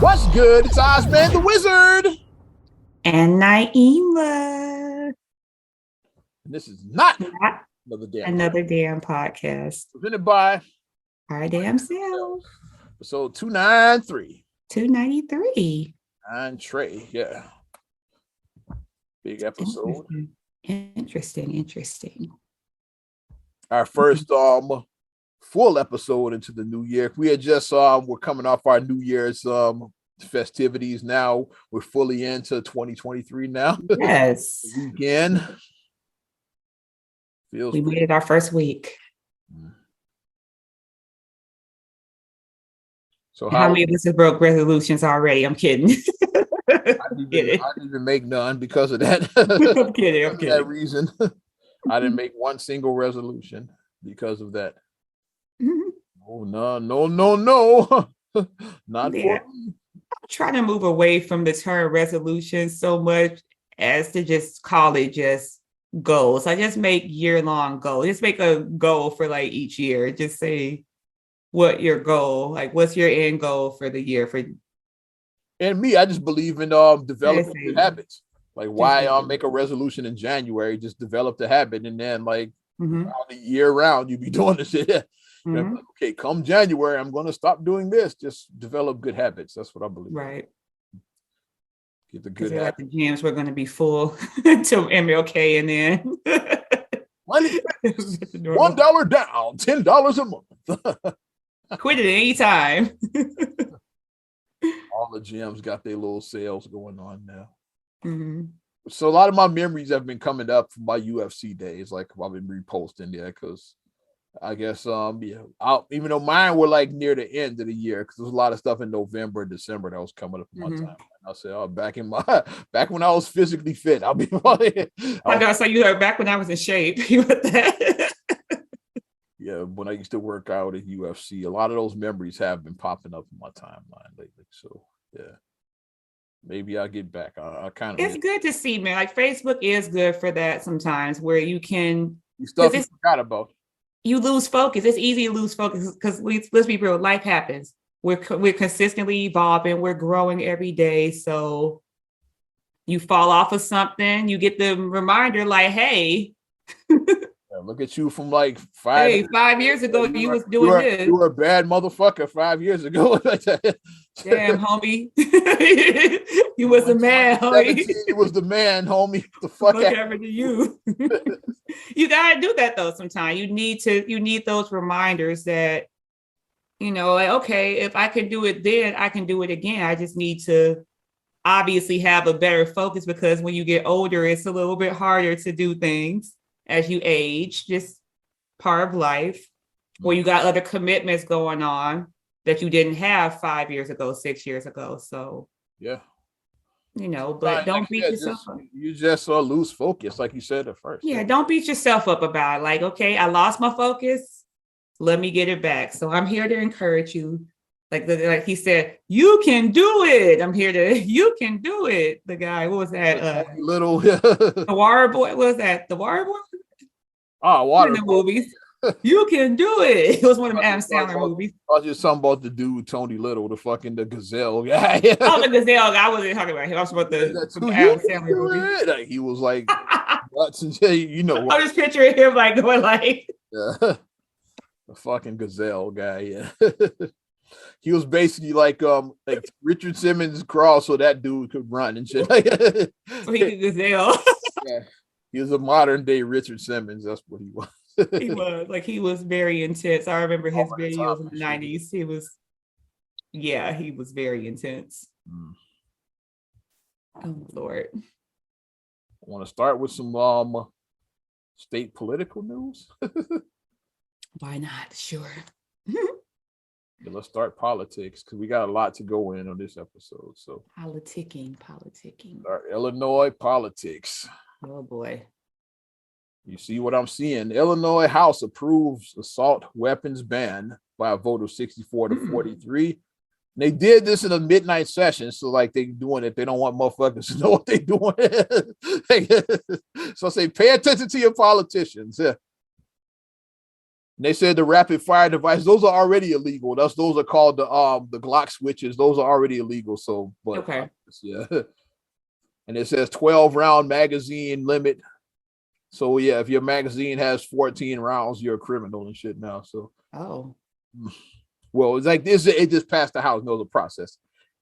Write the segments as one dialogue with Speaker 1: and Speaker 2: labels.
Speaker 1: What's good? It's Ozman the Wizard.
Speaker 2: And Naima.
Speaker 1: And this is not
Speaker 2: Not
Speaker 1: another
Speaker 2: damn podcast.
Speaker 1: presented by
Speaker 2: Our damn self.
Speaker 1: episode 293.
Speaker 2: 293.
Speaker 1: Entree. Yeah. Big episode.
Speaker 2: Interesting.
Speaker 1: Our first full episode into the new year. We had just we're coming off our New Year's festivities. Now we're fully into 2023 now.
Speaker 2: Yes.
Speaker 1: Weekend.
Speaker 2: We made it our first week.
Speaker 1: So
Speaker 2: how many of us have broke resolutions already? I'm kidding.
Speaker 1: I didn't even make none because of that.
Speaker 2: I'm kidding.
Speaker 1: That reason. I didn't make one single resolution because of that. Oh no. Not for me.
Speaker 2: I'm trying to move away from the term resolution so much as to just call it just goals. I just make year-long goals. Just make a goal for like each year. Just say what your goal, like what's your end goal for the year for.
Speaker 1: And me, I just believe in developing habits. Like why make a resolution in January? Just develop the habit, and then like all the year round you be doing this shit. Okay, come January, I'm going to stop doing this. Just develop good habits. That's what I believe.
Speaker 2: Right.
Speaker 1: Get the good habits.
Speaker 2: Like the gyms were going to be full to MLK, and then
Speaker 1: $1 down, $10 a month.
Speaker 2: Quit it anytime.
Speaker 1: All the gyms got their little sales going on now. So a lot of my memories have been coming up from my UFC days. Like I've been reposting there because I guess even though mine were like near the end of the year, because there's a lot of stuff in November and December that was coming up in my time. I said, back when I was physically fit, I'll be
Speaker 2: so you heard back when I was in shape. You with that?
Speaker 1: Yeah, when I used to work out at UFC, a lot of those memories have been popping up in my timeline lately. So yeah, maybe I'll get back. I kind of.
Speaker 2: It's good to see, man. Like Facebook is good for that sometimes, where you can
Speaker 1: stuff you forgot about.
Speaker 2: You lose focus. It's easy to lose focus because let's be real. Life happens. We're consistently evolving. We're growing every day. So you fall off of something, you get the reminder like, hey.
Speaker 1: Look at you from like 5
Speaker 2: years ago. You was doing this.
Speaker 1: You were a bad motherfucker 5 years ago.
Speaker 2: Damn, homie. You was a man, homie.
Speaker 1: You was the man, homie. The fuck
Speaker 2: happened to you? You gotta do that though. Sometimes you need those reminders that, like, okay, if I can do it then, I can do it again. I just need to obviously have a better focus, because when you get older, it's a little bit harder to do things as you age, just part of life, or you got other commitments going on that you didn't have 5 years ago, 6 years ago. So
Speaker 1: yeah,
Speaker 2: but don't beat yourself up.
Speaker 1: You just lose focus, like you said at first.
Speaker 2: Yeah, don't beat yourself up about it. Like, okay, I lost my focus. Let me get it back. So I'm here to encourage you. Like he said, you can do it. I'm here to, you can do it. The guy, what was that?
Speaker 1: Little
Speaker 2: the Water Boy. What was that? The Water Boy?
Speaker 1: Oh, Water
Speaker 2: Boy. Movies. You can do it. It was one of the Adam Sandler movies.
Speaker 1: I was just talking about the dude Tony Little, the Gazelle guy.
Speaker 2: The Gazelle guy. I wasn't talking about him. I was about the Adam Sandler movie.
Speaker 1: Like, he was like, nuts and I'm
Speaker 2: just picturing him like going like,
Speaker 1: the fucking Gazelle guy. Yeah. He was basically like Richard Simmons crawl so that dude could run and shit.
Speaker 2: So he could Gazelle.
Speaker 1: Yeah. He was a modern day Richard Simmons. That's what he was.
Speaker 2: He was very intense. I remember his videos in the 90s. He was very intense. Oh Lord.
Speaker 1: I want to start with some state political news.
Speaker 2: Why not? Sure.
Speaker 1: Yeah, let's start politics, because we got a lot to go in on this episode. So
Speaker 2: politicking.
Speaker 1: Our Illinois politics.
Speaker 2: Oh boy.
Speaker 1: You see what I'm seeing? The Illinois House approves assault weapons ban by a vote of 64 to 43. And they did this in a midnight session, so like they doing it, they don't want motherfuckers to know what they're doing. So I say, pay attention to your politicians. Yeah. And they said the rapid fire devices, those are already illegal. Those are called the Glock switches. Those are already illegal. So, but
Speaker 2: Okay.
Speaker 1: yeah. And it says 12 round magazine limit. So yeah, if your magazine has 14 rounds, you're a criminal and shit now. So well, it's like this. It just passed the House. No, the process.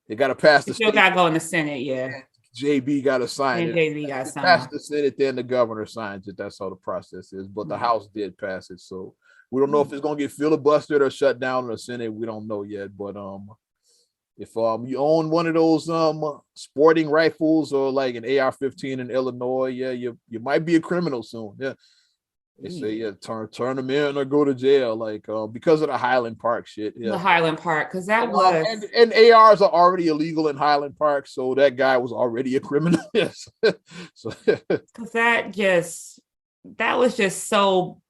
Speaker 1: They got to pass the.
Speaker 2: Still got to go in the Senate. Yeah.
Speaker 1: JB got to sign it.
Speaker 2: JB got to sign.
Speaker 1: Pass the Senate, then the governor signs it. That's how the process is. But the House did pass it, so we don't know if it's gonna get filibustered or shut down in the Senate. We don't know yet. But if you own one of those sporting rifles or like an AR-15 in Illinois, yeah, you might be a criminal soon. Yeah. They say, yeah, turn them in or go to jail, like because of the Highland Park shit. Yeah,
Speaker 2: the Highland Park, because that was
Speaker 1: and ARs are already illegal in Highland Park, so that guy was already a criminal. Yes, so
Speaker 2: because that was just so,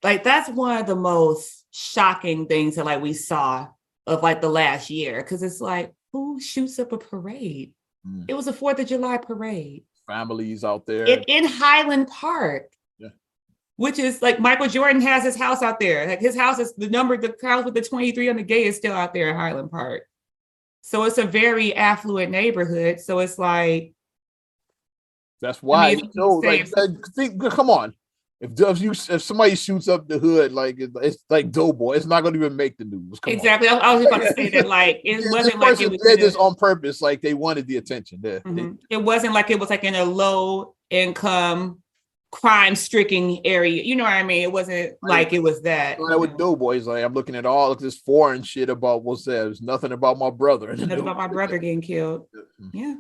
Speaker 2: like, that's one of the most shocking things that like we saw of like the last year, because it's like, who shoots up a parade? It was a 4th of July parade.
Speaker 1: Families out there
Speaker 2: in Highland Park. Which is like Michael Jordan has his house out there. Like his house is the house with the 23 on the gate is still out there in Highland Park. So it's a very affluent neighborhood. So it's like,
Speaker 1: that's why, come on. If somebody shoots up the hood, like it's like Doughboy, it's not going to even make the news. Come
Speaker 2: exactly.
Speaker 1: on.
Speaker 2: I was about to say that, like, it wasn't like it was
Speaker 1: did this on purpose, like they wanted the attention there.
Speaker 2: It wasn't like it was like in a low income crime-stricken area, you know what I mean? It wasn't like it was that.
Speaker 1: With Doughboys, like I'm looking at all of this foreign shit about what's that. There's nothing about my brother.
Speaker 2: Nothing about my brother getting killed. Yeah,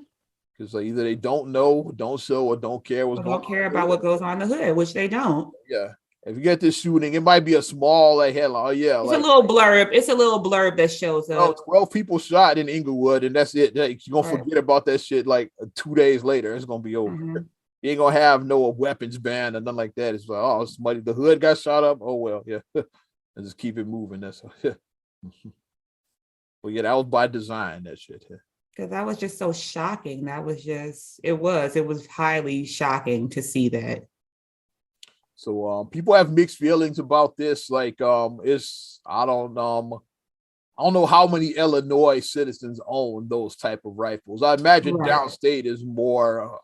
Speaker 1: because like, either they don't know, don't show, or don't care
Speaker 2: don't care about what goes on in the hood, which they don't.
Speaker 1: Yeah, if you get this shooting, it might be a small like headline. Oh yeah,
Speaker 2: it's like, a little blurb. It's a little blurb that shows up.
Speaker 1: 12 people shot in Inglewood, and that's it. Like, you're gonna forget about that shit like 2 days later. It's gonna be over. You ain't gonna have no weapons ban or nothing like that. It's like, oh, somebody, the hood got shot up. Oh well, yeah, and just keep it moving. That's yeah. Well, yeah, that was by design. That shit.
Speaker 2: Because that was just so shocking. That was just it was highly shocking to see that.
Speaker 1: So people have mixed feelings about this. Like it's I don't know how many Illinois citizens own those type of rifles. I imagine downstate is more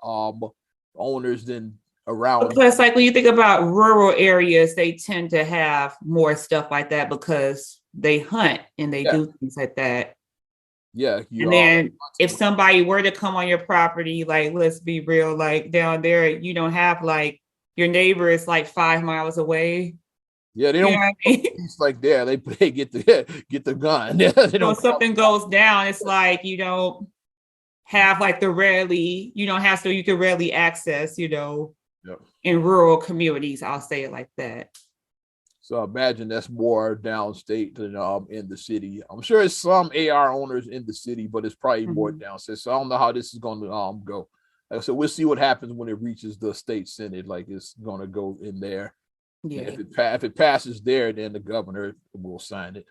Speaker 1: owners than around.
Speaker 2: Because like when you think about rural areas, they tend to have more stuff like that because they hunt and they do things like that.
Speaker 1: Yeah.
Speaker 2: And then if somebody were to come on your property, like, let's be real, like down there, you don't have like your neighbor is like 5 miles away.
Speaker 1: Yeah, they don't it's like there. They get the gun. They
Speaker 2: don't, something goes down, it's like you don't have like you can rarely access, in rural communities. I'll say it like that.
Speaker 1: So imagine that's more downstate than in the city. I'm sure it's some AR owners in the city, but it's probably more downstate. So I don't know how this is going to go. So we'll see what happens when it reaches the state senate. Like it's going to go in there. Yeah. If it passes there, then the governor will sign it.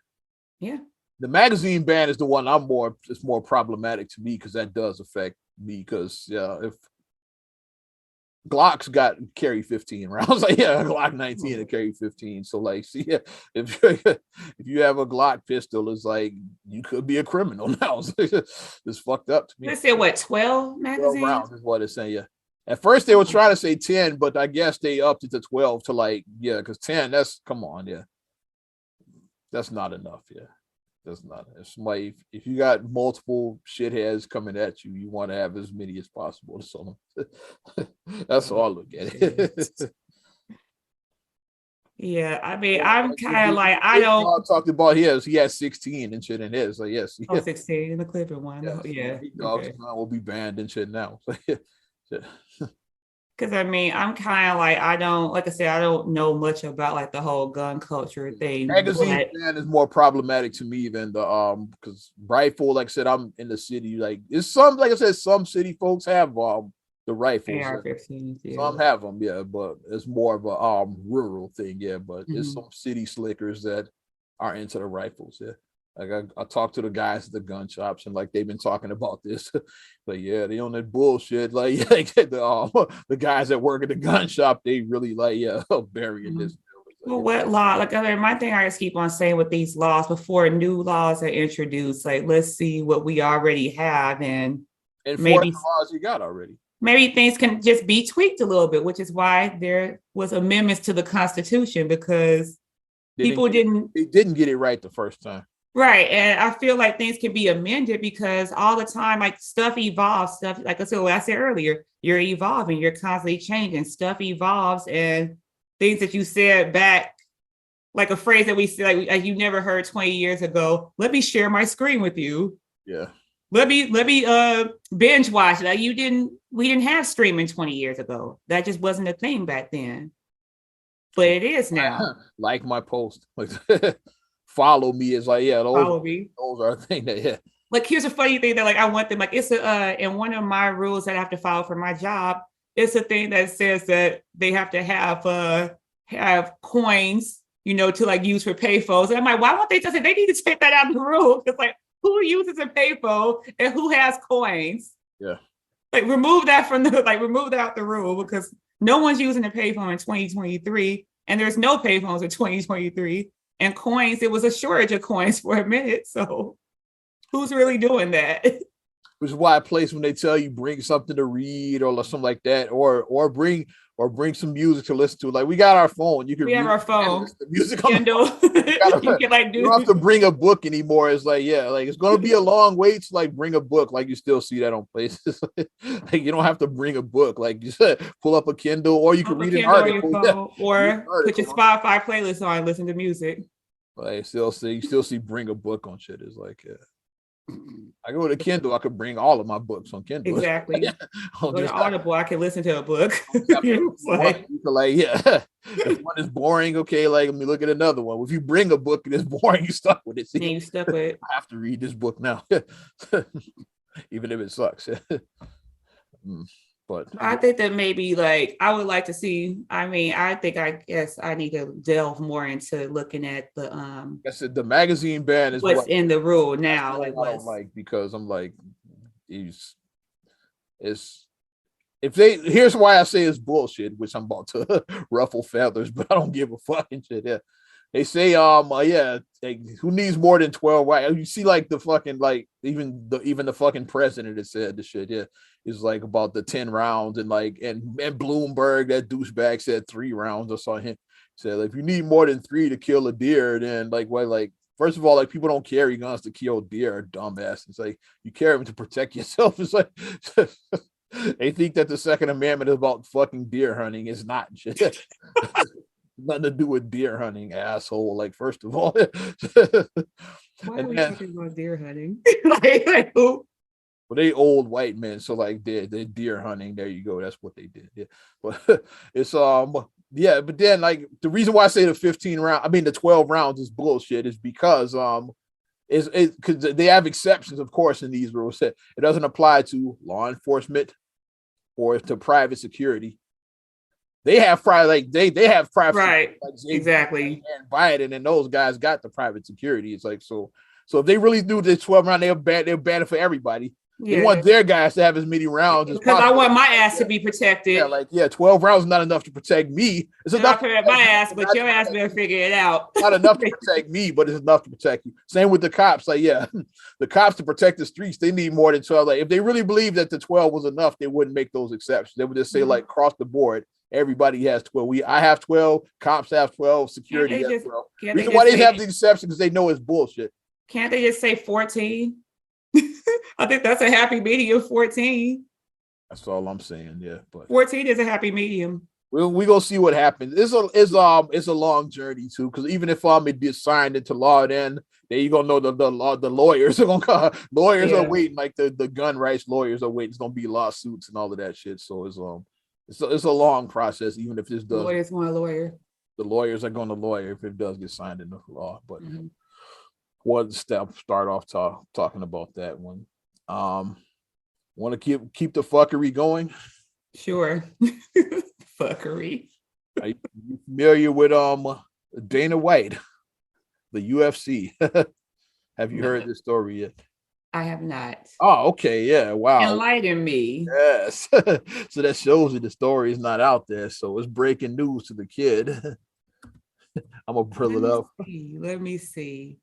Speaker 2: Yeah.
Speaker 1: The magazine ban is the one it's more problematic to me because that does affect me because if Glocks carry 15 rounds, like a Glock 19 to carry 15. So like, see, if you have a Glock pistol, it's like you could be a criminal now. It's fucked up to me.
Speaker 2: They said what, 12 magazines?
Speaker 1: 12 rounds is what it's saying. Yeah. At first they were trying to say 10, but I guess they upped it to 12 to like, because 10, that's not enough. Yeah. That's not. If you got multiple shitheads coming at you, you want to have as many as possible. So that's all I look at it.
Speaker 2: Yeah, I mean, I'm kind of like, I don't
Speaker 1: talked about his. He has 16 and shit in his. So yes,
Speaker 2: 16 in the Clipper one. Yeah,
Speaker 1: dogs will be banned and shit now.
Speaker 2: Because I mean, I'm kind of like, I don't know much about like the whole gun culture thing.
Speaker 1: Magazine ban is more problematic to me than the because rifle, like I said, I'm in the city. Like it's some, like I said, some city folks have the rifles.
Speaker 2: AR-15s, yeah.
Speaker 1: Some have them, yeah, but it's more of a rural thing, yeah. But there's some city slickers that are into the rifles, yeah. Like I talked to the guys at the gun shops and like they've been talking about this, but yeah, they on that bullshit. Like the guys that work at the gun shop, they really like burying this.
Speaker 2: Well, what law? Like, I mean, my thing I just keep on saying with these laws, before new laws are introduced, like, let's see what we already have, and
Speaker 1: enforce
Speaker 2: maybe
Speaker 1: the laws you got already.
Speaker 2: Maybe things can just be tweaked a little bit, which is why there was amendments to the Constitution, because
Speaker 1: They didn't get it right the first time.
Speaker 2: Right. And I feel like things can be amended because all the time, like stuff evolves, stuff, like I said, what I said earlier, you're evolving, you're constantly changing, stuff evolves, and things that you said back, like a phrase that we said, like you never heard 20 years ago, let me share my screen with you.
Speaker 1: Yeah.
Speaker 2: Let me binge watch. Like we didn't have streaming 20 years ago. That just wasn't a thing back then. But it is now.
Speaker 1: Like my post. Follow me is like, yeah,
Speaker 2: follow me.
Speaker 1: Those are a thing that, yeah.
Speaker 2: Like, here's a funny thing that, like, I want them, like, it's in one of my rules that I have to follow for my job, it's a thing that says that they have to have coins, you know, to like use for payphones. And I'm like, why won't they just say they need to take that out of the rule? It's like, who uses a payphone and who has coins?
Speaker 1: Yeah.
Speaker 2: Like, remove that out the rule, because no one's using a payphone in 2023, and there's no payphones in 2023. And coins, it was a shortage of coins for a minute. So who's really doing that?
Speaker 1: Which is why a place when they tell you bring something to read or something like that, or bring some music to listen to. Like, we got our phone. You can
Speaker 2: have our phone.
Speaker 1: The music
Speaker 2: Kindle. You
Speaker 1: don't have to bring a book anymore. It's like, yeah, like it's gonna be a long wait to like bring a book. Like, you still see that on places. Like, you don't have to bring a book. Like you said, pull up a Kindle, or you can read an article.
Speaker 2: Or put your Spotify playlist on and listen to music.
Speaker 1: Like, you still see bring a book on shit. It's like, yeah. I go to Kindle, I could bring all of my books on Kindle.
Speaker 2: Exactly. Go to Audible, I can listen to a book.
Speaker 1: Like, yeah, if one is boring, okay, like, let me look at another one. If you bring a book and it's boring, you stuck with it.
Speaker 2: You stuck with it.
Speaker 1: I have to read this book now, even if it sucks. But
Speaker 2: I think that maybe, like, I would like to see, I guess I need to delve more into looking at the
Speaker 1: I said the magazine ban is
Speaker 2: what's in the rule now.
Speaker 1: Like, I don't like, because I'm like, here's why I say it's bullshit, which I'm about to ruffle feathers, but I don't give a fucking shit. Yeah. They say, who needs more than 12? Right? You see, like, the fucking, like, even the fucking president has said the shit. Yeah, is like about the 10 rounds, and like, and Bloomberg, that douchebag, said 3 rounds. I saw him said, like, if you need more than 3 to kill a deer, then like, well, like, first of all, like, people don't carry guns to kill deer, dumbass. It's like, you carry them to protect yourself. It's like they think that the Second Amendment is about fucking deer hunting. It's not. Nothing to do with deer hunting, asshole. Like, first of all,
Speaker 2: why are we talking about deer hunting?
Speaker 1: Well, they old white men, so like they're deer hunting. There you go. That's what they did. Yeah, but it's yeah. But then, like, the reason why I say the 12 rounds is bullshit is because is because they have exceptions, of course, in these rules. It doesn't apply to law enforcement or to private security. They have private, like they have private,
Speaker 2: right? Like, exactly.
Speaker 1: And Biden and those guys got the private security. It's like, so if they really do this 12 round, they'll ban it for everybody. Yeah. They want their guys to have as many rounds as possible.
Speaker 2: Because I want my ass to be protected.
Speaker 1: Yeah, like, 12 rounds is not enough to protect me. It's enough
Speaker 2: to protect my ass, but your ass better figure it out.
Speaker 1: Not enough to protect me, but it's enough to protect you. Same with the cops. Like, yeah, the cops, to protect the streets, they need more than 12. Like, if they really believe that the 12 was enough, they wouldn't make those exceptions. They would just say, like, across the board, everybody has 12. I have 12. Cops have 12. Security has 12. Reason why they have the exception because they know it's bullshit.
Speaker 2: Can't they just say 14? I think that's a happy medium. 14.
Speaker 1: That's all I'm saying. Yeah, but
Speaker 2: 14 is a happy medium.
Speaker 1: We gonna see what happens. It's a long journey too, because even if it gets signed into law, then you gonna know the lawyers are gonna come. Lawyers are waiting, like the gun rights lawyers are waiting. It's gonna be lawsuits and all of that shit. So it's a long process, even if this does.
Speaker 2: Lawyers want a lawyer.
Speaker 1: The lawyers are going to lawyer if it does get signed into law. But one step, start off talking about that one. Want to keep the fuckery going?
Speaker 2: Sure. Fuckery.
Speaker 1: Are you familiar with Dana White, the UFC? Have you heard this story yet?
Speaker 2: I have not.
Speaker 1: Oh, okay. Yeah. Wow.
Speaker 2: Enlighten me.
Speaker 1: Yes. So that shows you the story is not out there. So it's breaking news to the kid. I'm gonna pull it up.
Speaker 2: Let me see.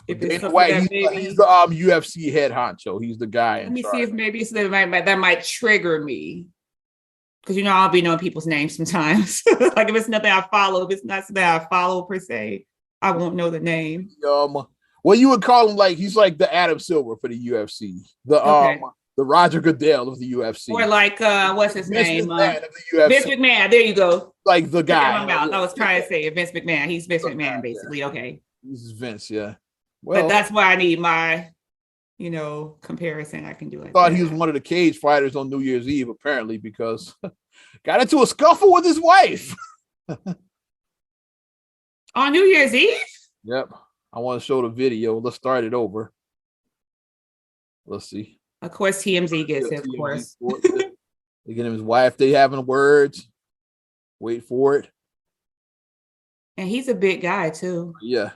Speaker 1: But
Speaker 2: If it's
Speaker 1: Dana
Speaker 2: something
Speaker 1: White,
Speaker 2: that
Speaker 1: he's
Speaker 2: maybe,
Speaker 1: the UFC head honcho. He's the guy
Speaker 2: let
Speaker 1: in
Speaker 2: me see
Speaker 1: charge.
Speaker 2: if maybe it's that might trigger me. Because I'll be knowing people's names sometimes. Like if it's nothing I follow, if it's not something I follow per se, I won't know the name.
Speaker 1: Well, you would call him like he's like the Adam Silver for the UFC, the Roger Goodell of the UFC,
Speaker 2: or like what's his name?
Speaker 1: McMahon of the UFC.
Speaker 2: Vince McMahon. There you go.
Speaker 1: Like the guy.
Speaker 2: My mouth. I was trying to say Vince McMahon. He's Vince McMahon, basically. Yeah. Okay.
Speaker 1: He's Vince, yeah.
Speaker 2: Well, but that's why I need my, comparison. I can do it.
Speaker 1: Thought he was one of the cage fighters on New Year's Eve, apparently, because got into a scuffle with his wife.
Speaker 2: On New Year's Eve?
Speaker 1: Yep. I want to show the video. Let's start it over. Let's see.
Speaker 2: Of course, TMZ gets it, of course.
Speaker 1: They get him his wife. They having words. Wait for it.
Speaker 2: And he's a big guy, too.
Speaker 1: Yeah.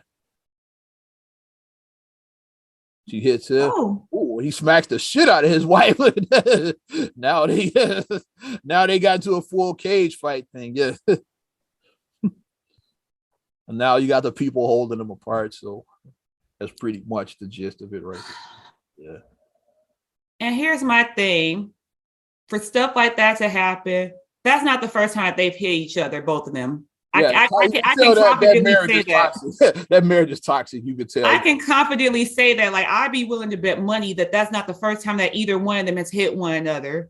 Speaker 1: She hits him. Oh, he smacks the shit out of his wife. now they got to a full cage fight thing. Yeah. And now you got the people holding them apart. So that's pretty much the gist of it right there. Yeah.
Speaker 2: And here's my thing. For stuff like that to happen, that's not the first time they've hit each other, both of them. Yeah, I can confidently say that.
Speaker 1: That marriage is toxic. You could tell.
Speaker 2: I can confidently say that. Like, I'd be willing to bet money that that's not the first time that either one of them has hit one another.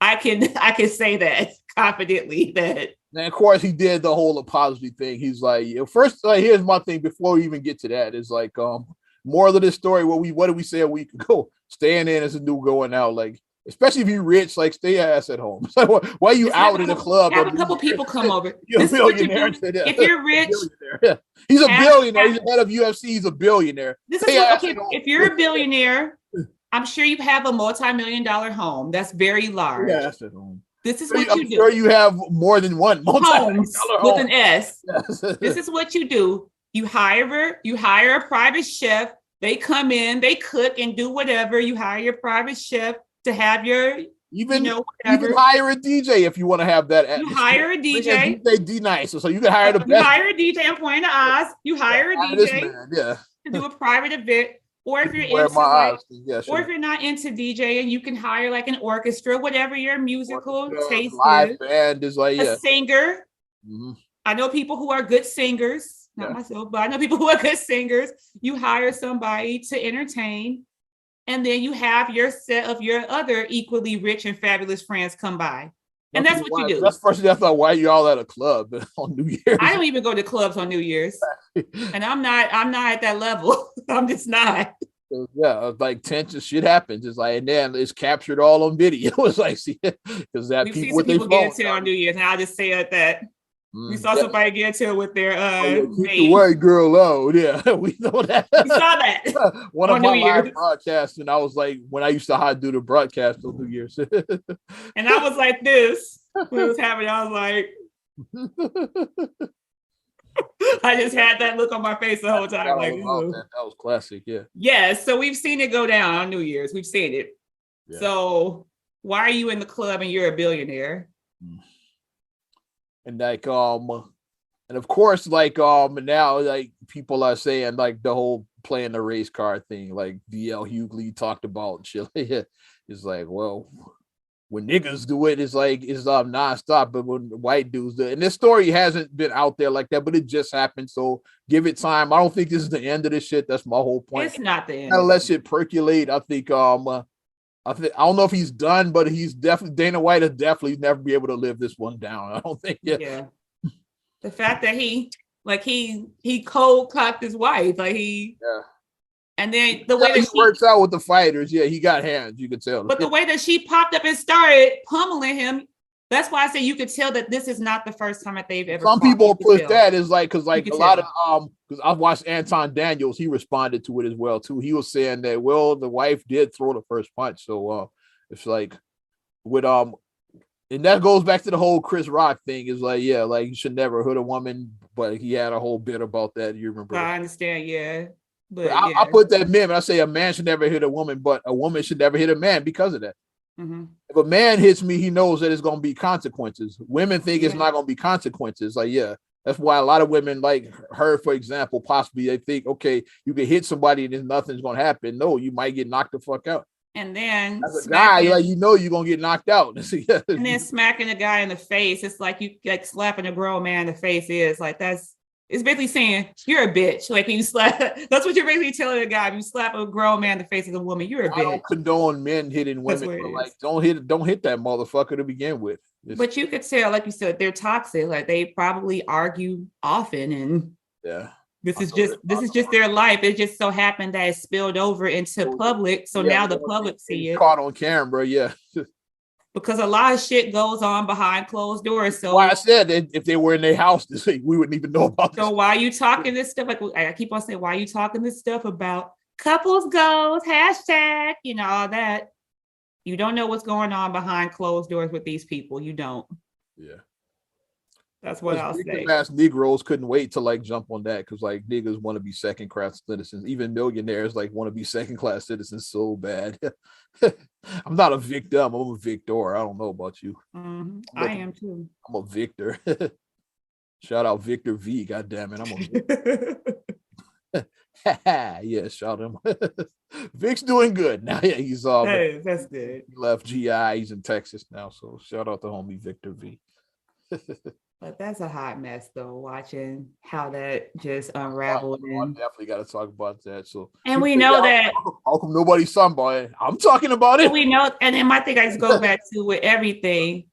Speaker 2: I can say that confidently. That.
Speaker 1: And of course, he did the whole apology thing. He's like, first, here's my thing. Before we even get to that, is like, moral of this story. What did we say a week ago? Staying in is a new going out. Like, especially if you're rich, like stay your ass at home. So why are you out in the club?
Speaker 2: Have a couple people come over.
Speaker 1: You're a billionaire.
Speaker 2: If you're rich,
Speaker 1: he's a billionaire. He's the head of UFC. He's a billionaire.
Speaker 2: If you're a billionaire, I'm sure you have a multi-million-dollar home. That's very large.
Speaker 1: Yeah, that's at home.
Speaker 2: This is what you do.
Speaker 1: Sure, you have more than one
Speaker 2: homes with an S. Yes. This is what you do. You hire a private chef. They come in, they cook and do whatever. You hire your private chef to have your,
Speaker 1: even hire a DJ if you want to have that.
Speaker 2: You hire a DJ.
Speaker 1: DJ D-Nice. So you can hire the best.
Speaker 2: You hire a DJ. I'm pointing to Oz. You hire a DJ to do a private event. Or if you're or if you're not into DJing, you can hire like an orchestra, whatever your musical taste
Speaker 1: live is. Band is like
Speaker 2: a singer. Mm-hmm. I know people who are good singers, not myself, but I know people who are good singers. You hire somebody to entertain, and then you have your set of your other equally rich and fabulous friends come by. And that's what you do.
Speaker 1: That's first thing I thought. Why are you all at a club on New Year's?
Speaker 2: I don't even go to clubs on New Year's, and I'm not at that level. I'm just not.
Speaker 1: Yeah, like tension shit happens. It's like, and then it's captured all on video. It's like, see, because that
Speaker 2: we've seen some people get into on New Year's, and I'll just say that. We saw somebody get into it with their
Speaker 1: keep the white girl out. Yeah, we know that.
Speaker 2: We saw that.
Speaker 1: One of my live broadcasts, and I was like, when I used to do the broadcast on New Year's.
Speaker 2: And I was like this when it was happening. I was like, I just had that look on my face the whole time.
Speaker 1: That was classic, yeah.
Speaker 2: Yes, so we've seen it go down on New Year's. We've seen it. Yeah. So why are you in the club and you're a billionaire?
Speaker 1: And like and of course, like now like people are saying like the whole playing the race card thing, like DL Hughley talked about shit. It's like, well, when niggas do it, it's like it's nonstop. But when white dudes do it, and this story hasn't been out there like that, but it just happened. So give it time. I don't think this is the end of this shit. That's my whole point.
Speaker 2: It's not the end.
Speaker 1: Let shit percolate. I think I don't know if he's done, but he's definitely Dana White will definitely never be able to live this one down. I don't think.
Speaker 2: Yeah. The fact that he cold cocked his wife, and then the way that
Speaker 1: he works out with the fighters, he got hands. You could tell.
Speaker 2: But the way that she popped up and started pummeling him, that's why I say you could tell that this is not the first time that they've ever.
Speaker 1: Some people put that as like because like a lot of because I've watched Anton Daniels, he responded to it as well too. He was saying that the wife did throw the first punch, so it's like with and that goes back to the whole Chris Rock thing. Is like like you should never hit a woman, but he had a whole bit about that. You remember?
Speaker 2: I understand, yeah. But
Speaker 1: I put that meme and I say a man should never hit a woman, but a woman should never hit a man because of that. Mm-hmm. If a man hits me, he knows that it's going to be consequences. Women think it's not going to be consequences. Like, That's why a lot of women like her, for example, possibly they think, okay, you can hit somebody and nothing's gonna happen. No, you might get knocked the fuck out.
Speaker 2: And then
Speaker 1: as a guy, like you're gonna get knocked out.
Speaker 2: And then smacking a guy in the face, it's like you like slapping a grown man in the face is like it's basically saying you're a bitch. Like when you slap, that's what you're basically telling a guy. If you slap a grown man in the face as a woman, you're a bitch. I
Speaker 1: don't condone men hitting women, but like don't hit that motherfucker to begin with.
Speaker 2: But you could tell, like you said, they're toxic. Like they probably argue often, and this is just their life. It just so happened that it spilled over into public, so now the public see it.
Speaker 1: Caught on camera, yeah.
Speaker 2: Because a lot of shit goes on behind closed doors. So
Speaker 1: I said if they were in their house this week, we wouldn't even know about this.
Speaker 2: So why are you talking this stuff? Like I keep on saying, why are you talking this stuff about couples goals, hashtag, all that? You don't know what's going on behind closed doors with these people. You don't.
Speaker 1: Yeah.
Speaker 2: That's what I'll say.
Speaker 1: Ass Negroes couldn't wait to like jump on that because like niggas want to be second class citizens. Even millionaires like want to be second class citizens so bad. I'm not a victim. I'm a victor. I don't know about you.
Speaker 2: Mm-hmm. I am too.
Speaker 1: I'm a victor. Shout out Victor V. God damn it. I'm a victor. Yeah, shout him. Vic's doing good now. Yeah, he's
Speaker 2: that's good.
Speaker 1: He left GI. He's in Texas now. So shout out to homie Victor V.
Speaker 2: But that's a hot mess, though. Watching how that just unraveled.
Speaker 1: I definitely got to talk about that. So,
Speaker 2: and we know that.
Speaker 1: How come nobody's talking about it? I'm talking about it.
Speaker 2: We know, and then my thing I just go back to with everything.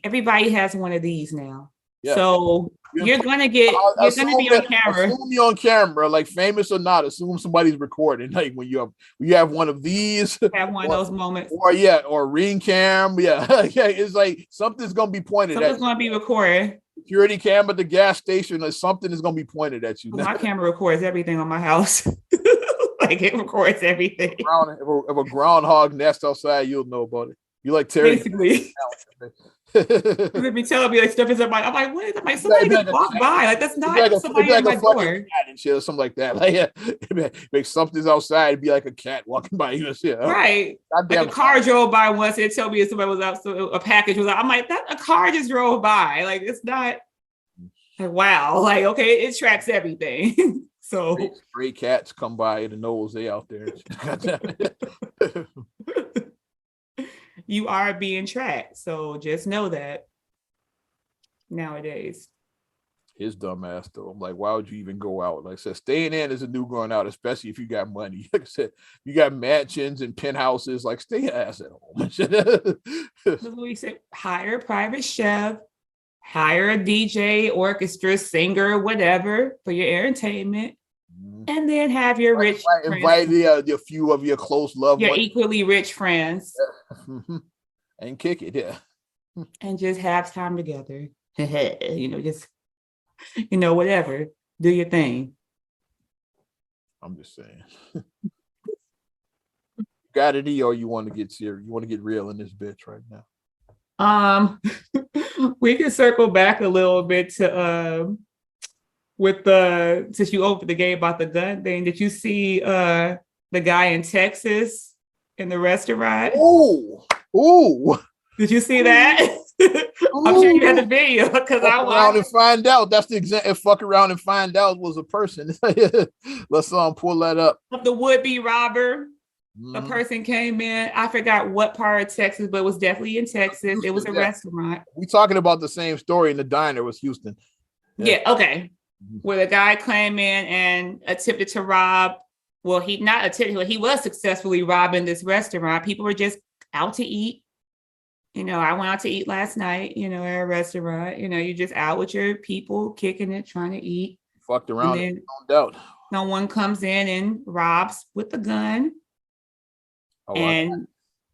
Speaker 2: Everybody has one of these now. Yeah. So you're gonna be on camera.
Speaker 1: Assume you're on camera, like famous or not. Assume somebody's recording. Like when you have one of these,
Speaker 2: have one of those moments,
Speaker 1: or ring cam. Yeah, it's like something's gonna be pointed.
Speaker 2: Something's gonna be recorded.
Speaker 1: Security cam at the gas station, or something is gonna be pointed at you.
Speaker 2: My camera records everything on my house. Like it records everything.
Speaker 1: If a groundhog nest outside, you'll know about it. You like Terry?
Speaker 2: Basically. Let me tell me like stuff is in my. I'm like, what is it? Like somebody just walked by. Like that's not somebody at my door.
Speaker 1: And shit or something like that. Like make something's outside. It'd be like a cat walking by you and shit.
Speaker 2: Right. Like a car drove by once and tell me if somebody was out, so a package was out. I'm like, that a car just drove by. Like it's not. Like wow. Like okay, it tracks everything. So
Speaker 1: stray cats come by and knows they out there.
Speaker 2: You are being tracked, so just know that nowadays.
Speaker 1: His dumb ass though. I'm like, why would you even go out? Like I said, staying in is a new going out, especially if you got money. Like I said, you got mansions and penthouses. Like stay your ass at home.
Speaker 2: We said hire a private chef, hire a DJ, orchestra, singer, whatever for your entertainment. And then have your rich
Speaker 1: invite the few of your close loved
Speaker 2: ones, your equally rich friends,
Speaker 1: and kick it, yeah,
Speaker 2: and just have time together. Just whatever, do your thing.
Speaker 1: I'm just saying, got it, or you want to get serious? You want to get real in this bitch right now?
Speaker 2: We can circle back a little bit to with since you opened the game about the gun thing, did you see the guy in Texas in the restaurant?
Speaker 1: Ooh.
Speaker 2: Did you see that? I'm sure you had the video because I watched.
Speaker 1: Around and find out. That's the example. Fuck around and find out was a person. Let's pull that up.
Speaker 2: The would-be robber. The person came in. I forgot what part of Texas, but it was definitely in Texas. It was a restaurant.
Speaker 1: We talking about the same story in the diner. It was Houston.
Speaker 2: Yeah. Okay. Where the guy came in and attempted to rob. Well, he was successfully robbing this restaurant. People were just out to eat. I went out to eat last night, at a restaurant. You're just out with your people, kicking it, trying to eat.
Speaker 1: Fucked around, no doubt.
Speaker 2: Someone comes in and robs with a gun and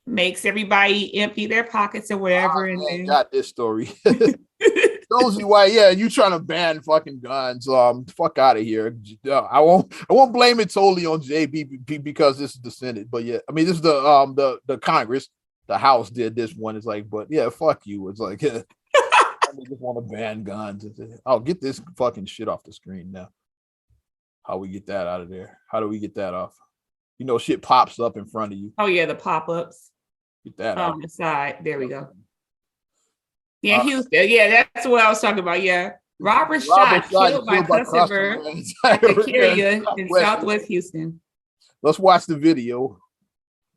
Speaker 2: makes everybody empty their pockets or whatever. And then
Speaker 1: got this story. Those why, you trying to ban fucking guns? Fuck out of here. I won't blame it totally on JB because this is the Senate, but yeah, I mean this is the Congress, the House did this one. It's like, but yeah, fuck you. It's like, I just want to ban guns. I'll get this fucking shit off the screen now. How we get that out of there? How do we get that off? Shit pops up in front of you.
Speaker 2: Oh yeah, the pop-ups.
Speaker 1: Get that
Speaker 2: on the side. There we go. Yeah, Houston. Yeah, that's what I was talking about. Yeah. Robert shot killed by customer cafeteria in Southwest Houston.
Speaker 1: Let's watch the video.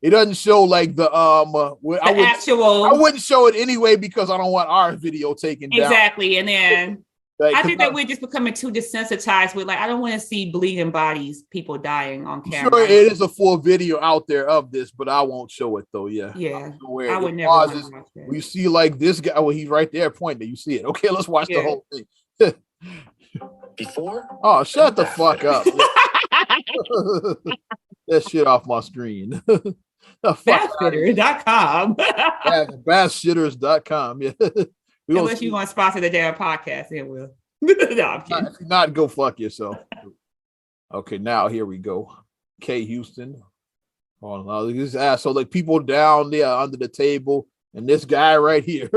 Speaker 1: It doesn't show like the
Speaker 2: I
Speaker 1: wouldn't show it anyway because I don't want our video taken down.
Speaker 2: Exactly. And then I think that we're just becoming too desensitized with, like, I don't want to see bleeding bodies, people dying on camera.
Speaker 1: Sure, it is a full video out there of this, but I won't show it though. Yeah.
Speaker 2: I would never watch that.
Speaker 1: We see like this guy. Well, he's right there pointing. You see it. Okay, let's watch the whole thing.
Speaker 3: Before?
Speaker 1: Oh, shut the fuck up. That shit off my screen.
Speaker 2: Bathshitters.com.
Speaker 1: Bathshitters.com. Yeah.
Speaker 2: Unless you want to sponsor the damn podcast, it will. No, I'm kidding.
Speaker 1: If not, go fuck yourself. Okay, now here we go. K Houston. Oh no, this asshole, like people down there under the table, and this guy right here.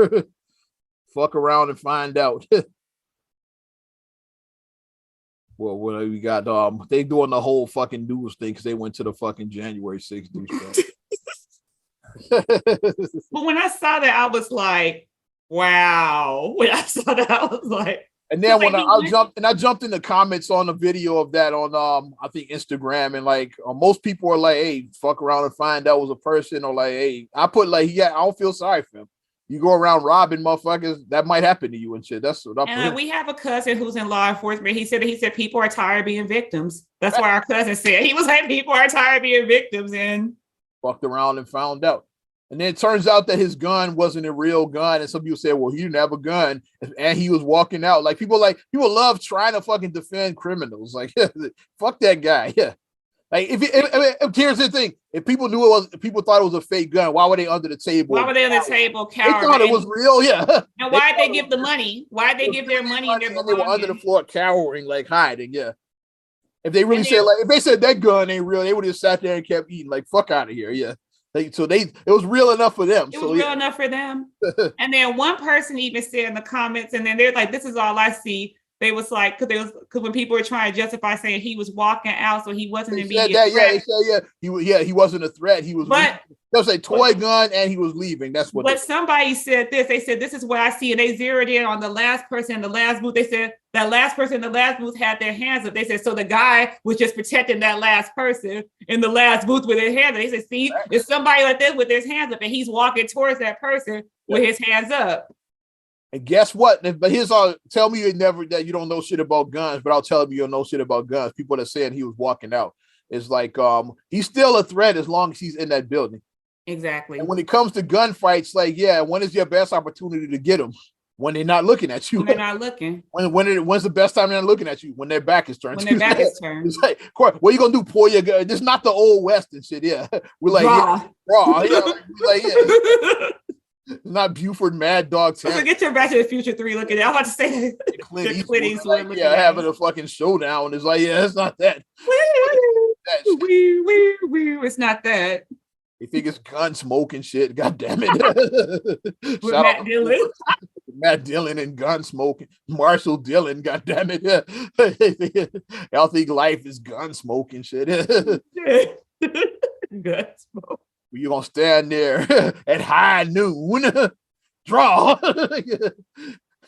Speaker 1: Fuck around and find out. Well, what we got? They doing the whole fucking news thing because they went to the fucking January 6th news.
Speaker 2: But when I saw that, I was like, wow. When I saw that, I was like,
Speaker 1: and then when I jumped in the comments on the video of that on I think Instagram, and like most people are like, hey, fuck around and find out it was a person, or like, hey, I put like, yeah, I don't feel sorry for him. You go around robbing motherfuckers, that might happen to you and shit. That's what I put.
Speaker 2: We have a cousin who's in law enforcement. He said people are tired of being victims. That's what our cousin said. He was like, people are tired of being victims, and
Speaker 1: fucked around and found out. And then it turns out that his gun wasn't a real gun. And some people say, well, he didn't have a gun. And he was walking out. Like people love trying to fucking defend criminals. Like, fuck that guy. Yeah. Like if here's the thing. If people thought it was a fake gun, why were they under the table?
Speaker 2: Why were they under the table?
Speaker 1: They thought it was real, yeah.
Speaker 2: And why'd they give the money? Why'd they give their money and their belongings?
Speaker 1: They were under the floor cowering, like hiding, yeah. If they really said, like, if they said that gun ain't real, they would have sat there and kept eating, like, fuck out of here, yeah. It was real enough for them.
Speaker 2: It was real enough for them. And then one person even said in the comments, and then they're like, this is all I see. They was like, because when people were trying to justify saying he was walking out, so he wasn't an immediate threat.
Speaker 1: He wasn't a threat. He was. That was a toy gun, and he was leaving. That's what.
Speaker 2: But somebody said this. They said this is what I see, and they zeroed in on the last person in the last booth. They said that last person in the last booth had their hands up. They said so the guy was just protecting that last person in the last booth with his hands up. They said, see, it's somebody like this with his hands up, and he's walking towards that person with his hands up.
Speaker 1: And guess what? But here's all. Tell me that you don't know shit about guns, but I'll tell you don't know shit about guns. People that saying he was walking out. It's like he's still a threat as long as he's in that building.
Speaker 2: Exactly.
Speaker 1: And when it comes to gunfights, like, yeah, when is your best opportunity to get them? When they're not looking at you.
Speaker 2: When they're not looking.
Speaker 1: When's the best time they're not looking at you? When their back is turned.
Speaker 2: When their back is turned.
Speaker 1: It's like, what are you gonna do? Pull your gun? This is not the old West and shit. Yeah, we're like raw. Yeah, not Buford Mad Dog.
Speaker 2: Get your Back to the Future 3 looking at. I'm about to say
Speaker 1: Clint Eastwood, like, having a fucking showdown. It's like, yeah, it's not that.
Speaker 2: It's not that.
Speaker 1: They think it's gun smoking shit. God damn it. Shout out to Matt Dillon and gun smoking. Marshall Dillon. God damn it. Y'all think life is gun smoking shit.
Speaker 2: Gun smoke.
Speaker 1: You're gonna stand there at high noon, draw.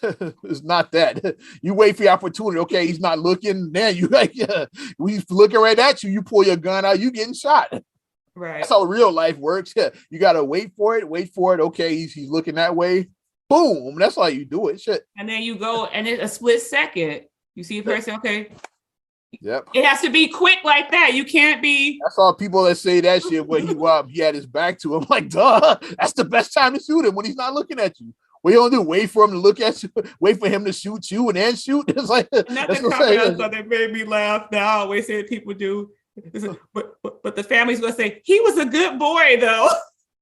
Speaker 1: It's not that. You wait for your opportunity. Okay, he's not looking. Then you like, he's looking right at you. You pull your gun out, you getting shot.
Speaker 2: Right.
Speaker 1: That's how real life works. Yeah, you gotta wait for it. Okay, he's looking that way. Boom. That's how you do it. Shit.
Speaker 2: And then you go, and in a split second, you see a person. Okay.
Speaker 1: Yep.
Speaker 2: It has to be quick like that. You can't be.
Speaker 1: That's all people that say that shit when he had his back to him. Like, duh, that's the best time to shoot him when he's not looking at you. What you gonna do? Wait for him to look at you, wait for him to shoot you and then shoot. It's like
Speaker 2: nothing that made me laugh. Now I always say people do. But the family's gonna say he was a good boy though.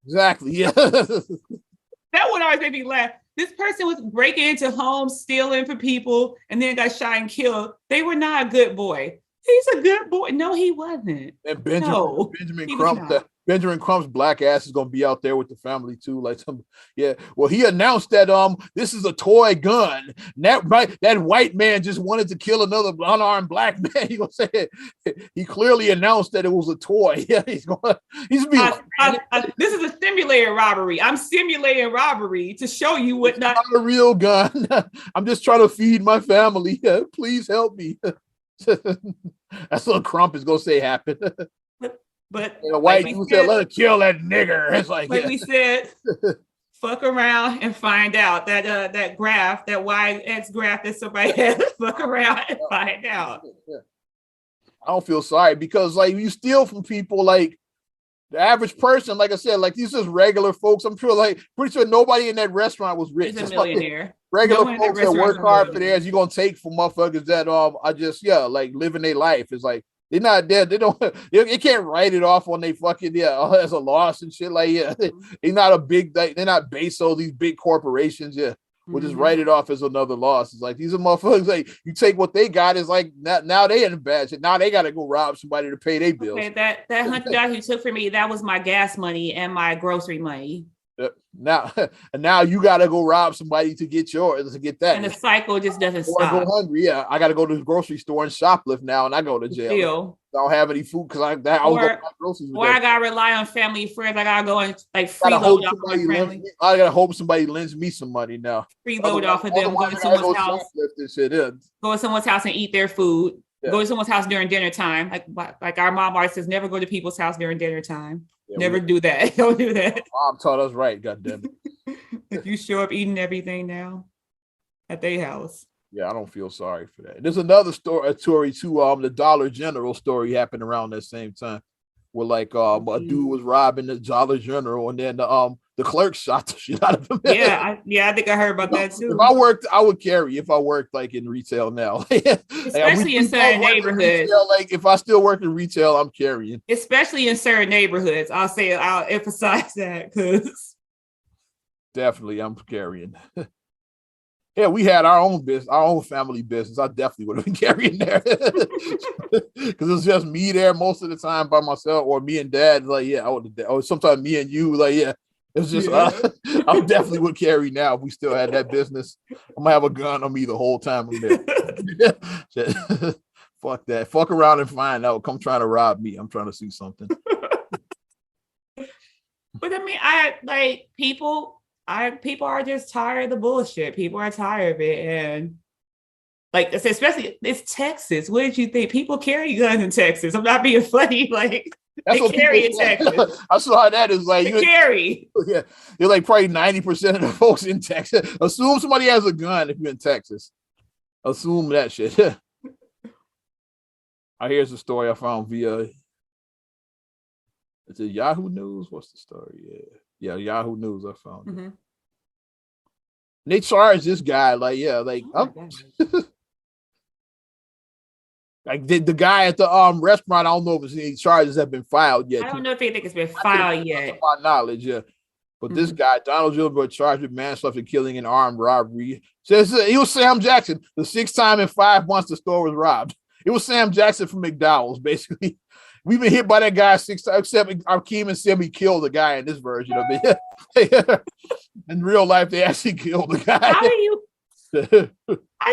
Speaker 1: Exactly. Yeah.
Speaker 2: That would always make me laugh. This person was breaking into homes, stealing from people, and then got shot and killed. They were not a good boy. He's a good boy. No, he wasn't.
Speaker 1: And Benjamin Crump's black ass is gonna be out there with the family too. Like well, he announced that this is a toy gun. That white man just wanted to kill another unarmed black man. He gonna say it. He clearly announced that it was a toy. Yeah, he's being.
Speaker 2: This is a simulator. simulating robbery. I'm simulating robbery to show you what not
Speaker 1: a real gun. I'm just trying to feed my family. Please help me. That's what Crump is gonna say happened.
Speaker 2: But
Speaker 1: you know, white like people said, "Let her kill that nigger." It's like
Speaker 2: we said, fuck around and find out that that graph, that YX graph that somebody has. Fuck around and find out.
Speaker 1: I don't feel sorry because like you steal from people like the average person, like I said, like these just regular folks. I'm sure, like pretty sure nobody in that restaurant was rich.
Speaker 2: He's a millionaire.
Speaker 1: Like, regular folks that work hard for theirs, you're gonna take from motherfuckers that I just like living their life. It's like they're not dead. They don't. They can't write it off on they fucking as a loss and shit. Like they're not a big. They're not Bezos. These big corporations. We'll just write it off as another loss. It's like these are motherfuckers. Like you take what they got is like now they in a bad shit. Now they got to go rob somebody to pay their bills.
Speaker 2: Okay, that $100 you took from me, that was my gas money and my grocery money.
Speaker 1: Now you got to go rob somebody to get yours to get that.
Speaker 2: And the cycle just doesn't stop.
Speaker 1: I go hungry. Yeah, I got to go to the grocery store and shoplift now, and I go to jail.
Speaker 2: Still.
Speaker 1: I don't have any food because I was going to buy groceries.
Speaker 2: Or I gotta rely on family and friends. I gotta go and like freeload off my family.
Speaker 1: I gotta hope somebody lends me some money now.
Speaker 2: Freeload off of them. Go to someone's house. Go to someone's house and eat their food. Yeah. Go to someone's house during dinner time. Like our mom always says, never go to people's house during dinner time. Yeah, never do that. Don't do that.
Speaker 1: Mom taught us right. Goddamn
Speaker 2: it. If you show up eating everything now at their house.
Speaker 1: Yeah, I don't feel sorry for that. There's another story too. The Dollar General story happened around that same time, where like a dude was robbing the Dollar General, and then the clerk shot the shit out of him.
Speaker 2: I think I heard about that too.
Speaker 1: If I worked, I would carry. If I worked like in retail now,
Speaker 2: especially in certain neighborhoods.
Speaker 1: Retail, like if I still work in retail, I'm carrying.
Speaker 2: Especially in certain neighborhoods, I'll emphasize that because
Speaker 1: definitely I'm carrying. Yeah, we had our own business, our own family business. I definitely would have been carrying there because it's just me there most of the time by myself, or me and Dad. Like, I would. Or sometimes me and you. Like, it's just I definitely would carry now if we still had that business. I'm gonna have a gun on me the whole time I'm there. Fuck that. Fuck around and find out. Come trying to rob me. I'm trying to see something.
Speaker 2: But I mean, people are just tired of the bullshit. People are tired of it. And like, especially it's Texas. What did you think? People carry guns in Texas. I'm not being funny. Like, that's they carry in Texas.
Speaker 1: I saw how that is like.
Speaker 2: You carry.
Speaker 1: Yeah. You're like probably 90% of the folks in Texas. Assume somebody has a gun if you're in Texas. Assume that shit. Here's a story I found via, is it Yahoo News? What's the story? Yeah, Yahoo News. I found it. They charged this guy like like the guy at the restaurant. I don't know if any charges have been filed yet.
Speaker 2: I don't know if anything has been filed yet.
Speaker 1: My knowledge, but this guy, Donald Gilbert, charged with manslaughter, killing, and armed robbery. Says he was Sam Jackson. The 6th time in 5 months the store was robbed. It was Sam Jackson from McDowell's, basically. We've been hit by that guy 6 times, except Akeem and Simi killed the guy in this version of it. In real life, they actually killed the guy.
Speaker 2: How do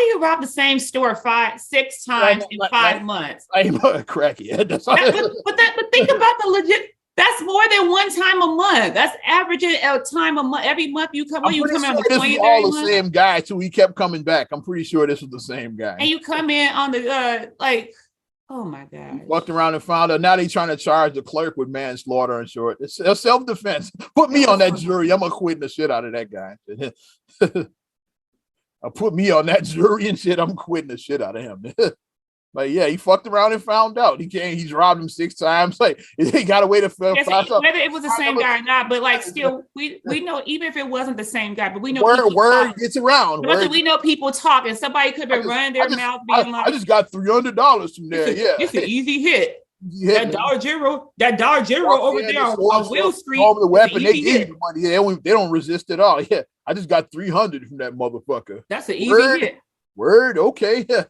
Speaker 2: you rob the same store 6 times in 5 months?
Speaker 1: I'm a crackhead.
Speaker 2: But think about the legit. That's more than 1 time a month. That's averaging a time a month. Every month you come. You come in on the 20th. This was all the
Speaker 1: same guy too. He kept coming back. I'm pretty sure this was the same guy.
Speaker 2: And you come in on the like. Oh my God.
Speaker 1: Walked around and found out. Now they trying to charge the clerk with manslaughter and short. It's self-defense. Put me on that jury. I'm quitting the shit out of that guy. Put me on that jury and shit. I'm quitting the shit out of him. Like, he fucked around and found out. He's robbed him 6 times. Like, he got away to
Speaker 2: whether it was the same guy or not, but like still, we know, even if it wasn't the same guy, but we know
Speaker 1: word gets around.
Speaker 2: We know people talk, and somebody could have running their mouth being like,
Speaker 1: I just got $300 from there.
Speaker 2: It's an easy hit. That Dollar General over there on Will Street.
Speaker 1: The weapon, they give you money. They don't resist at all. Yeah, I just got 300 from that motherfucker.
Speaker 2: That's an easy hit.
Speaker 1: Word, okay. Yeah.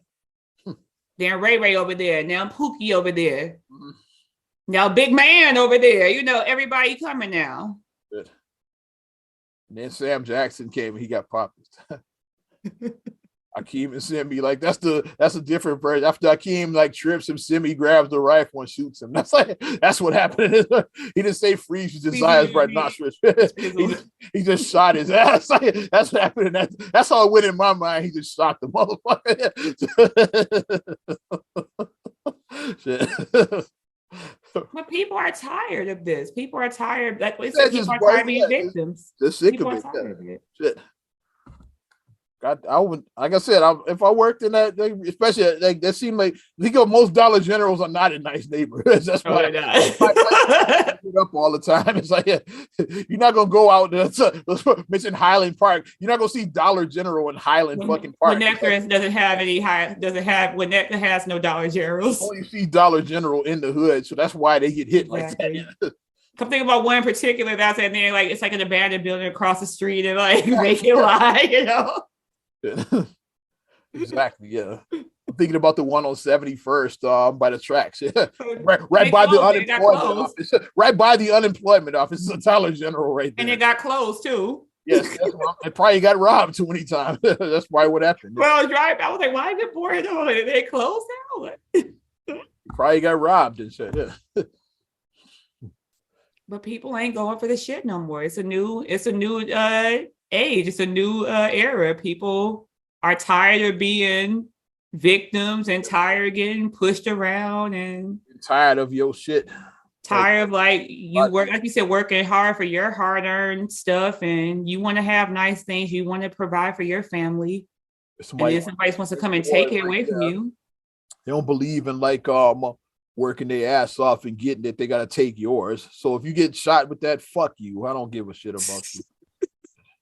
Speaker 2: Then Ray over there. Now Pookie over there. Now Big Man over there. You know, everybody coming now.
Speaker 1: Good. And then Sam Jackson came and he got popped. Akeem and Simi, like that's a different version. After Akeem like trips him, Simi grabs the rifle and shoots him. That's what happened. He didn't say freeze his desires right nostrils. he just shot his ass. That's what happened. That's all it went in my mind. He just shot the motherfucker. Shit.
Speaker 2: But people are tired of this. People are tired. Like we said, people are tired of being victims.
Speaker 1: Just sick of it. Shit. I would, like I said, if I worked in that, especially like that seemed like most Dollar Generals are not in nice neighborhoods. That's why I up all the time. It's like you're not gonna go out there to mention Highland Park. You're not gonna see Dollar General in Highland fucking Park.
Speaker 2: Winnetka doesn't have any Winnetka has no Dollar Generals.
Speaker 1: Only see Dollar General in the hood, so that's why they get hit like that.
Speaker 2: Come think about one in particular that's in there, like it's like an abandoned building across the street and like make it lie, you know.
Speaker 1: Exactly, yeah. I'm thinking about the one on 71st by the tracks. right by the unemployment office. Right by the unemployment office. It's a Dollar General right there.
Speaker 2: And it got closed too.
Speaker 1: Yes, it probably got robbed too many times. That's probably what happened.
Speaker 2: Well, I was like, why is it boring? They closed now?
Speaker 1: Probably got robbed and shit. Yeah.
Speaker 2: But people ain't going for the shit no more. It's a new age. It's a new era. People are tired of being victims and tired of getting pushed around and
Speaker 1: tired of your shit.
Speaker 2: Tired of like you said, working hard for your hard-earned stuff, and you want to have nice things. You want to provide for your family. And then somebody wants to come and take it away from you.
Speaker 1: They don't believe in like working their ass off and getting it. They gotta take yours. So if you get shot with that, fuck you. I don't give a shit about you.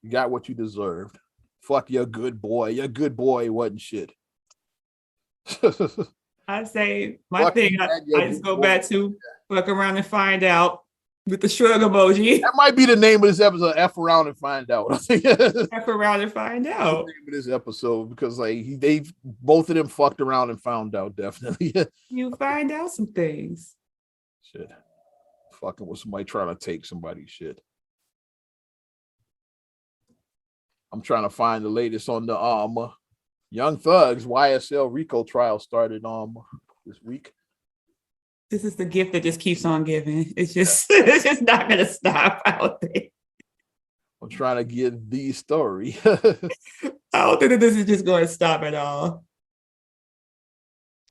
Speaker 1: You got what you deserved. Fuck your good boy. Your good boy wasn't shit.
Speaker 2: I say my thing. I just go back to fuck around and find out with the shrug emoji.
Speaker 1: That might be the name of this episode. F around and find out.
Speaker 2: F around and find out.
Speaker 1: The name of this episode because like they both of them fucked around and found out. Definitely.
Speaker 2: You find out some things.
Speaker 1: Shit. Fucking with somebody trying to take somebody's shit. I'm trying to find the latest on the Young Thug's YSL RICO trial started this week.
Speaker 2: This is the gift that just keeps on giving. It's just it's just not gonna stop out there.
Speaker 1: I'm trying to get the story.
Speaker 2: I don't think that this is just going to stop at all.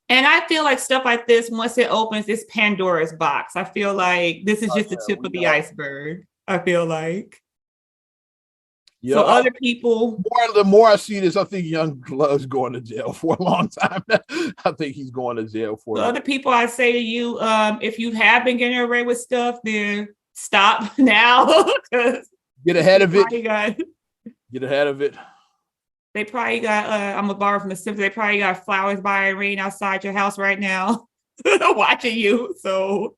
Speaker 2: And I feel like stuff like this, once it opens, it's Pandora's box. I feel like this is just the tip of the iceberg. I feel like. Yeah, so other people.
Speaker 1: The more I see this, I think Young Thug's going to jail for a long time. I think he's going to jail for.
Speaker 2: So other people, I say to you, if you have been getting away with stuff, then stop now.
Speaker 1: Get ahead of it. Get ahead of it.
Speaker 2: They probably got. I'm gonna borrow from the Simpsons. They probably got flowers by Irene outside your house right now, watching you. So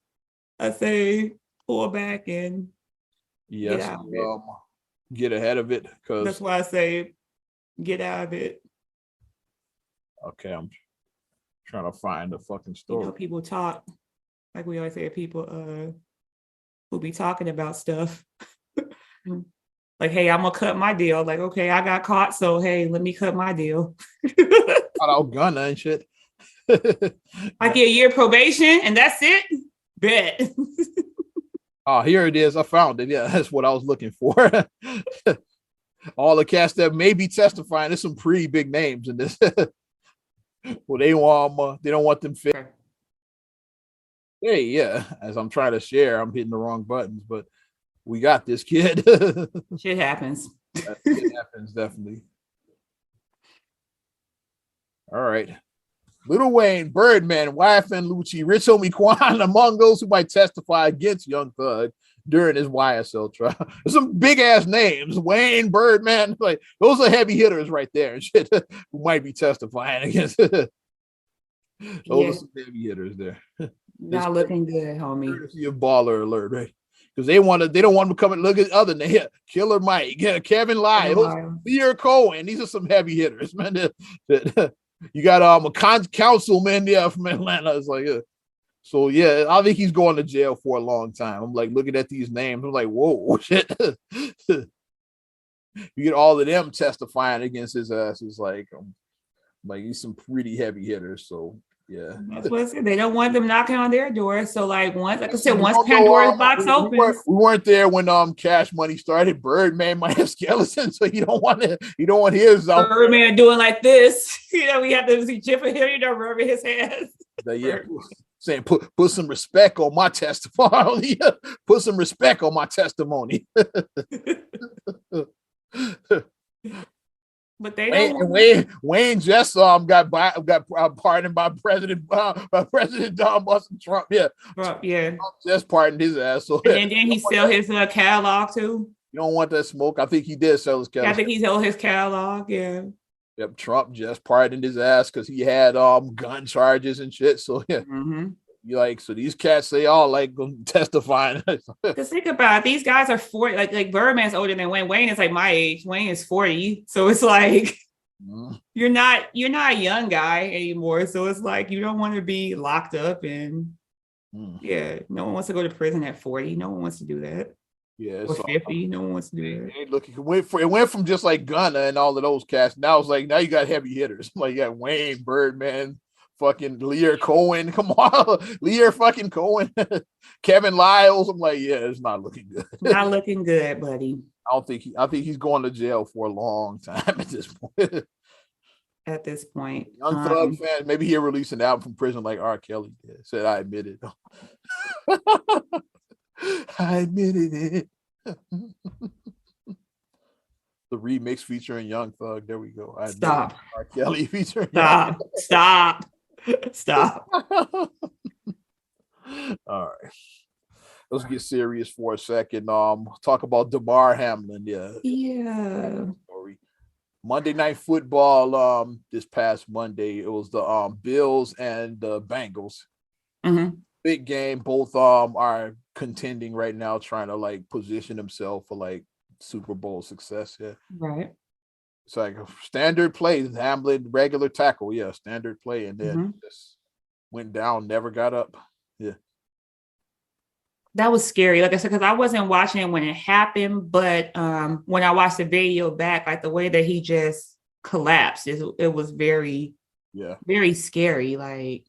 Speaker 2: I say pull back and
Speaker 1: get out of it. Get ahead of it because
Speaker 2: that's why I say get out of it.
Speaker 1: Okay, I'm trying to find the fucking story.
Speaker 2: You know, people talk like we always say. People who be talking about stuff like, "Hey, I'm gonna cut my deal." Like, okay, I got caught, so hey, let me cut my deal.
Speaker 1: Out gun and shit.
Speaker 2: I get a year probation, and that's it. Bet.
Speaker 1: Oh, here it is. I found it. Yeah, that's what I was looking for. All the cast that may be testifying. There's some pretty big names in this. Well, they don't want them fit. Hey, yeah. As I'm trying to share, I'm hitting the wrong buttons, but we got this, kid.
Speaker 2: Shit happens.
Speaker 1: It happens, definitely. All right. Lil Wayne, Birdman, YFN Lucci, Rich Homie Quan, among those who might testify against Young Thug during his YSL trial. There's some big ass names. Wayne, Birdman, like those are heavy hitters right there and shit who might be testifying against. Those are some heavy hitters there.
Speaker 2: Not looking good, homie.
Speaker 1: Courtesy of Baller Alert, right? Because they don't want to come and look at other names. Killer Mike, Kevin Lyle, Lear Cohen. These are some heavy hitters, man. You got a councilman from Atlanta. It's like, so yeah, I think he's going to jail for a long time. I'm like looking at these names. I'm like, whoa, shit. You get all of them testifying against his ass. It's like, Like he's some pretty heavy hitters. So yeah,
Speaker 2: that's what I said. They don't want them knocking on their door. So like once, like I said,
Speaker 1: We
Speaker 2: once
Speaker 1: don't know,
Speaker 2: Pandora's box
Speaker 1: we
Speaker 2: opens,
Speaker 1: weren't there when Cash Money started. Birdman might have skeletons, so you don't want his
Speaker 2: Birdman doing like this. You know, we have to see Chip and him, you know, rubbing his hands.
Speaker 1: Yeah, saying put some respect on my testimony. Put some respect on my testimony.
Speaker 2: But they
Speaker 1: Wayne just got pardoned by President Boston Trump. Yeah,
Speaker 2: Trump, yeah,
Speaker 1: Trump just pardoned his ass. So
Speaker 2: and then he sell his catalog too.
Speaker 1: You don't want that smoke. I think he did sell his catalog.
Speaker 2: I think he sold his catalog. Yeah.
Speaker 1: Yep, Trump just pardoned his ass because he had gun charges and shit. So yeah, you like so these cats they all like testifying.
Speaker 2: Because think about it, these guys are 40. Like Birdman's older than Wayne. Wayne is like my age. Wayne is 40. So it's like you're not a young guy anymore. So it's like you don't want to be locked up and yeah, no one wants to go to prison at 40. No one wants to do that.
Speaker 1: Yeah,
Speaker 2: or 50. No one wants to do that.
Speaker 1: Look, it went from just like Gunna and all of those cats. Now it's like now you got heavy hitters. Like you got Wayne, Birdman, fucking Lear Cohen. Come on, Lear fucking Cohen, Kevin Lyles. I'm like, yeah, it's not looking good.
Speaker 2: Not looking good, buddy.
Speaker 1: I think he's going to jail for a long time at this point.
Speaker 2: At this point,
Speaker 1: Young Thug fan, maybe he'll release an album from prison like R. Kelly did. Said I admit it. I admitted it. The remix featuring Young Thug. There we go.
Speaker 2: Stop.
Speaker 1: R. Kelly featuring.
Speaker 2: Stop.
Speaker 1: All right. Let's get serious for a second. Talk about Damar Hamlin.
Speaker 2: Yeah.
Speaker 1: Monday Night Football. This past Monday, it was the Bills and the Bengals. Big game. Both are contending right now, trying to like position themselves for like Super Bowl success. Yeah,
Speaker 2: right.
Speaker 1: It's like a standard play. Hamlin regular tackle. Yeah, standard play, and then just went down, never got up. Yeah,
Speaker 2: that was scary. Like I said, because I wasn't watching it when it happened, but when I watched the video back, like the way that he just collapsed, it was very, very scary. Like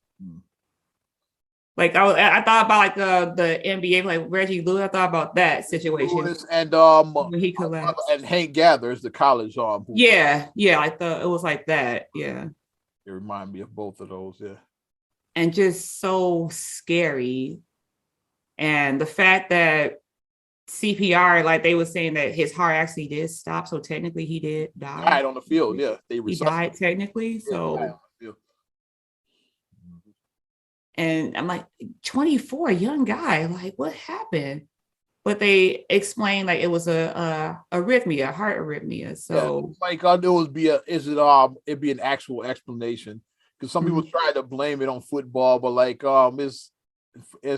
Speaker 2: I thought about like the NBA, like Reggie Lewis. I thought about that situation.
Speaker 1: Lewis and
Speaker 2: when he collapsed.
Speaker 1: And Hank Gathers, the college
Speaker 2: yeah, I thought it was like that. Yeah,
Speaker 1: it reminded me of both of those. Yeah,
Speaker 2: and just so scary, and the fact that CPR, like they were saying that his heart actually did stop, so technically he did die.
Speaker 1: Died on the field. Yeah,
Speaker 2: he died technically. So. And I'm like, 24, young guy, like what happened? But they explained like it was a arrhythmia, heart arrhythmia. So
Speaker 1: like it'd be an actual explanation because some people try to blame it on football, but like is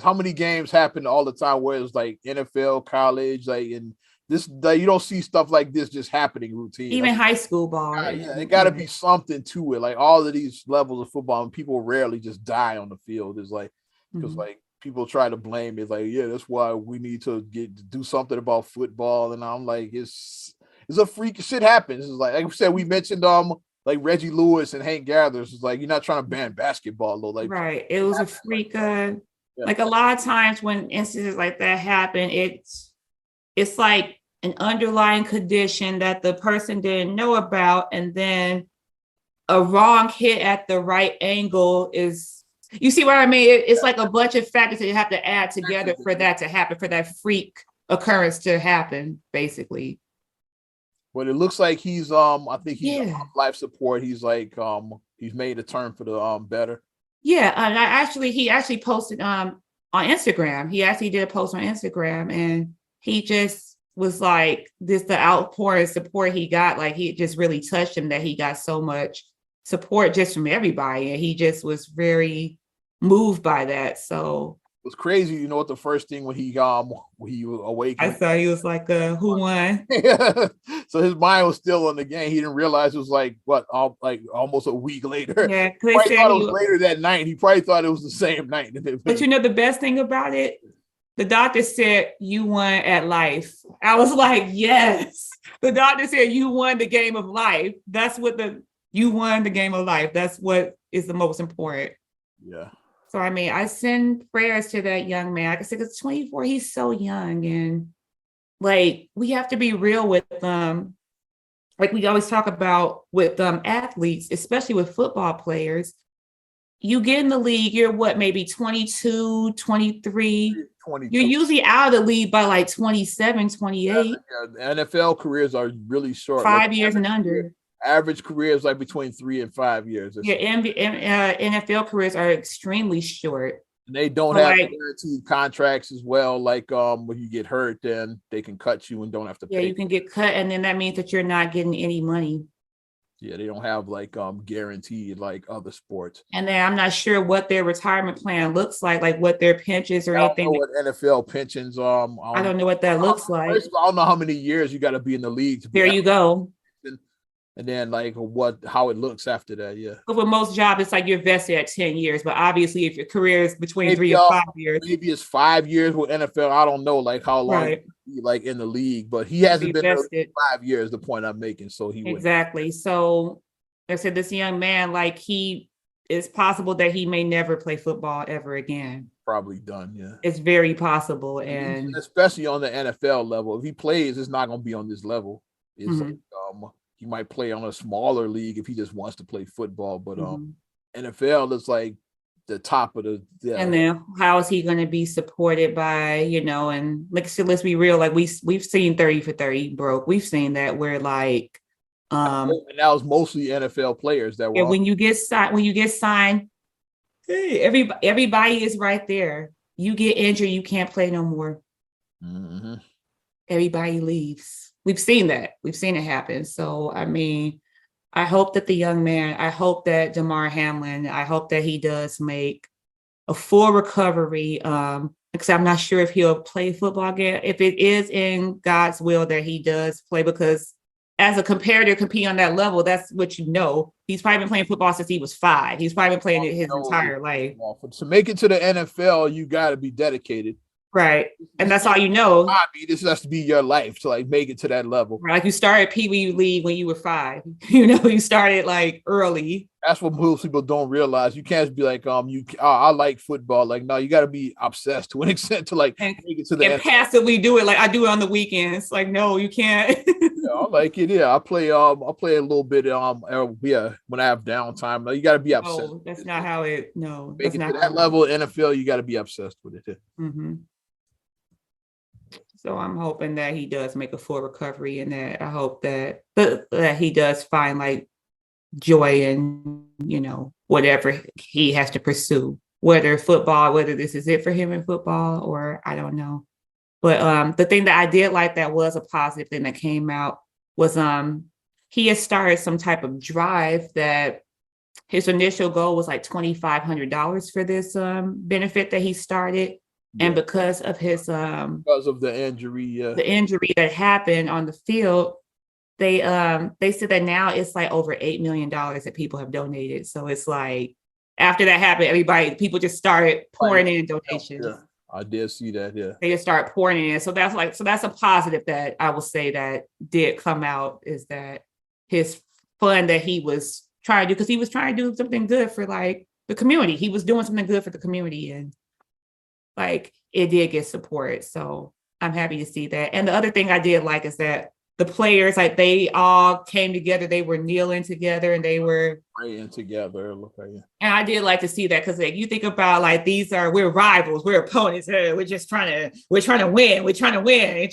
Speaker 1: how many games happen all the time where it's like NFL, college, like and this you don't see stuff like this just happening routine.
Speaker 2: Even high school ball.
Speaker 1: Yeah, it got to be something to it. Like all of these levels of football, and people rarely just die on the field. It's like because like people try to blame it. Like yeah, that's why we need to do something about football. And I'm like, it's a freak. Shit happens. It's like I said, we mentioned like Reggie Lewis and Hank Gathers. It's like you're not trying to ban basketball though. Like
Speaker 2: right, it was a freak. Like a lot of times when instances like that happen, it's like an underlying condition that the person didn't know about, and then a wrong hit at the right angle is, you see what I mean? It's like a bunch of factors that you have to add together for that to happen, for that freak occurrence to happen, basically.
Speaker 1: But it looks like he's I think he's on life support. He's like he's made a turn for the better.
Speaker 2: Yeah, and he actually posted on Instagram. He actually did a post on Instagram, and he just was like, the outpouring support he got, like he just really touched him that he got so much support just from everybody, and he just was very moved by that. So
Speaker 1: it was crazy. You know what? The first thing when he was awakened,
Speaker 2: I thought he was like, "Who won?"
Speaker 1: So his mind was still on the game. He didn't realize it was like almost a week later.
Speaker 2: Yeah,
Speaker 1: he probably thought it was later that night. He probably thought it was the same night.
Speaker 2: But you know the best thing about it, the doctor said you won at life. I was like, yes. The doctor said you won the game of life. That's what You won the game of life. That's what is the most important.
Speaker 1: Yeah.
Speaker 2: So I mean, I send prayers to that young man. Like I said, it's 24. He's so young, and like we have to be real with them. Like we always talk about with athletes, especially with football players. You get in the league, you're what, maybe 22, 23.
Speaker 1: 22.
Speaker 2: You're usually out of the league by like 27, 28.
Speaker 1: Yeah, the NFL careers are really short.
Speaker 2: 5 years and under.
Speaker 1: Average career is like between 3 and 5 years.
Speaker 2: Yeah, NFL careers are extremely short.
Speaker 1: And they don't have guaranteed contracts as well. Like when you get hurt, then they can cut you and don't have to pay.
Speaker 2: Yeah, you can get cut, and then that means that you're not getting any money.
Speaker 1: Yeah, they don't have like guaranteed like other sports.
Speaker 2: And then I'm not sure what their retirement plan looks like what their pensions or anything.
Speaker 1: I don't know what NFL pensions
Speaker 2: I don't know what that looks like.
Speaker 1: First of all, I don't know how many years you got to be in the league to be.
Speaker 2: There you go.
Speaker 1: And then like how it looks after that, yeah.
Speaker 2: But for most jobs, it's like you're vested at 10 years. But obviously, if your career is between 3 and 5 years,
Speaker 1: maybe it's 5 years with NFL. I don't know like how long he like in the league, but he hasn't been there 5 years. The point I'm making, so he
Speaker 2: exactly. So I said this young man, like it's possible that he may never play football ever again.
Speaker 1: Probably done, yeah.
Speaker 2: It's very possible, and
Speaker 1: especially on the NFL level, if he plays, it's not going to be on this level. It's like he might play on a smaller league if he just wants to play football, but NFL is like the top of the.
Speaker 2: And then how is he going to be supported by, and let's be real, like we've seen 30 for 30 broke. We've seen that where like
Speaker 1: and that was mostly NFL players that were
Speaker 2: when you get signed, hey, everybody is right there. You get injured, you can't play no more.
Speaker 1: Mm-hmm.
Speaker 2: Everybody leaves. We've seen that. We've seen it happen. So, I mean, I hope that the young man, I hope that Damar Hamlin, I hope that he does make a full recovery. Because I'm not sure if he'll play football again. If it is in God's will that he does play, because as a competitor competing on that level, that's what you know. He's probably been playing football since he was 5. He's probably been playing it his entire life.
Speaker 1: To make it to the NFL, you got to be dedicated.
Speaker 2: Right. And that's all you know.
Speaker 1: This has to be your life to like make it to that level.
Speaker 2: Like you started Pee Wee League when you were 5. You started like early.
Speaker 1: That's what most people don't realize. You can't be like, I like football. Like, no, you got to be obsessed to an extent to like make it to the
Speaker 2: and passively do it. Like I do it on the weekends. Like, no, you can't.
Speaker 1: Yeah, I like it. Yeah, I play a little bit. When I have downtime. No, you got to be obsessed.
Speaker 2: No, that's not how it. No,
Speaker 1: make it to that level of NFL. You got to be obsessed with it.
Speaker 2: Mm-hmm. So I'm hoping that he does make a full recovery, and that I hope that he does find like joy in, whatever he has to pursue, whether this is it for him in football, or I don't know. But the thing that I did like that was a positive thing that came out was he has started some type of drive that his initial goal was like $2,500 for this benefit that he started. And because of his
Speaker 1: because of the injury,
Speaker 2: the injury that happened on the field, they said that now it's like over $8 million that people have donated. So it's like after that happened, people just started pouring in donations.
Speaker 1: Yeah, I did see that. Yeah,
Speaker 2: they just start pouring in. So that's a positive that I will say that did come out, is that his fund that he was trying to do, because he was trying to do something good for like the community. He was doing something good for the community, and like it did get support. So I'm happy to see that. And the other thing I did like is that the players, like they all came together, they were kneeling together and they were
Speaker 1: praying together.
Speaker 2: And I did like to see that, because like you think about like we're rivals, we're opponents, we're trying to win.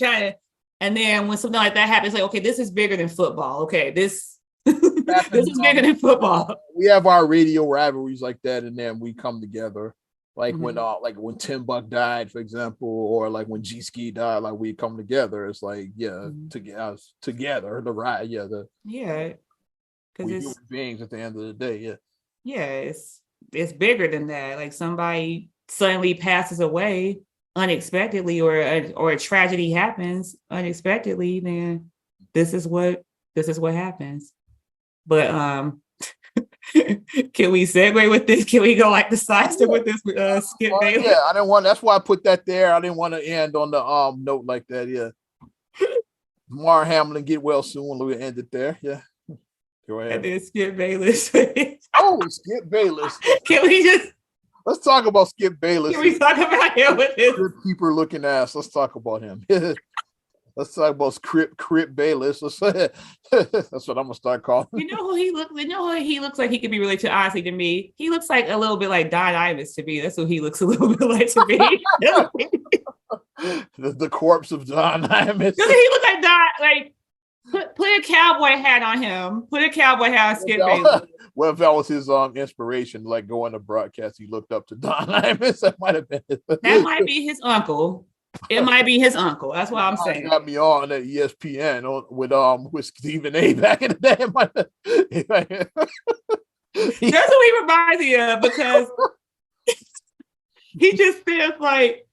Speaker 2: And then when something like that happens, like, okay, this is bigger than football. Okay, this is bigger than football.
Speaker 1: We have our radio rivalries like that, and then we come together. Like when Tim Buck died, for example, or like when G Ski died, like we come together. It's like, together, the ride, because we're human beings at the end of the day,
Speaker 2: it's bigger than that. Like somebody suddenly passes away unexpectedly, or a tragedy happens unexpectedly, then this is what happens. But can we segue with this? Can we go like decisive with this Skip Bayless?
Speaker 1: Yeah, I didn't want. That's why I put that there. I didn't want to end on the note like that. Yeah, Damar Hamlin, get well soon. We'll end it there. Yeah. Go ahead.
Speaker 2: And then Skip Bayless.
Speaker 1: Skip Bayless.
Speaker 2: Can we just
Speaker 1: let's talk about Skip Bayless?
Speaker 2: Can we talk about him with his
Speaker 1: keeper looking ass? Let's talk about him. Let's talk about Crip Bayless. That's what I'm gonna start calling.
Speaker 2: You know who he looks? You know who he looks like? He could be related to, honestly, to me. He looks like a little bit like Don Imus to me. That's who he looks a little bit like to me.
Speaker 1: the corpse of Don Imus.
Speaker 2: Doesn't he look like Don? Like put a cowboy hat on him. Put a cowboy hat on Skip Bayless.
Speaker 1: Well, if that was his inspiration, like going to broadcast, he looked up to Don Imus. That might have been.
Speaker 2: That might be his uncle. It might be his uncle. That's what I'm saying.
Speaker 1: Got me on at ESPN with Stephen A. back in the day.
Speaker 2: That's who he reminds me of, because he just feels like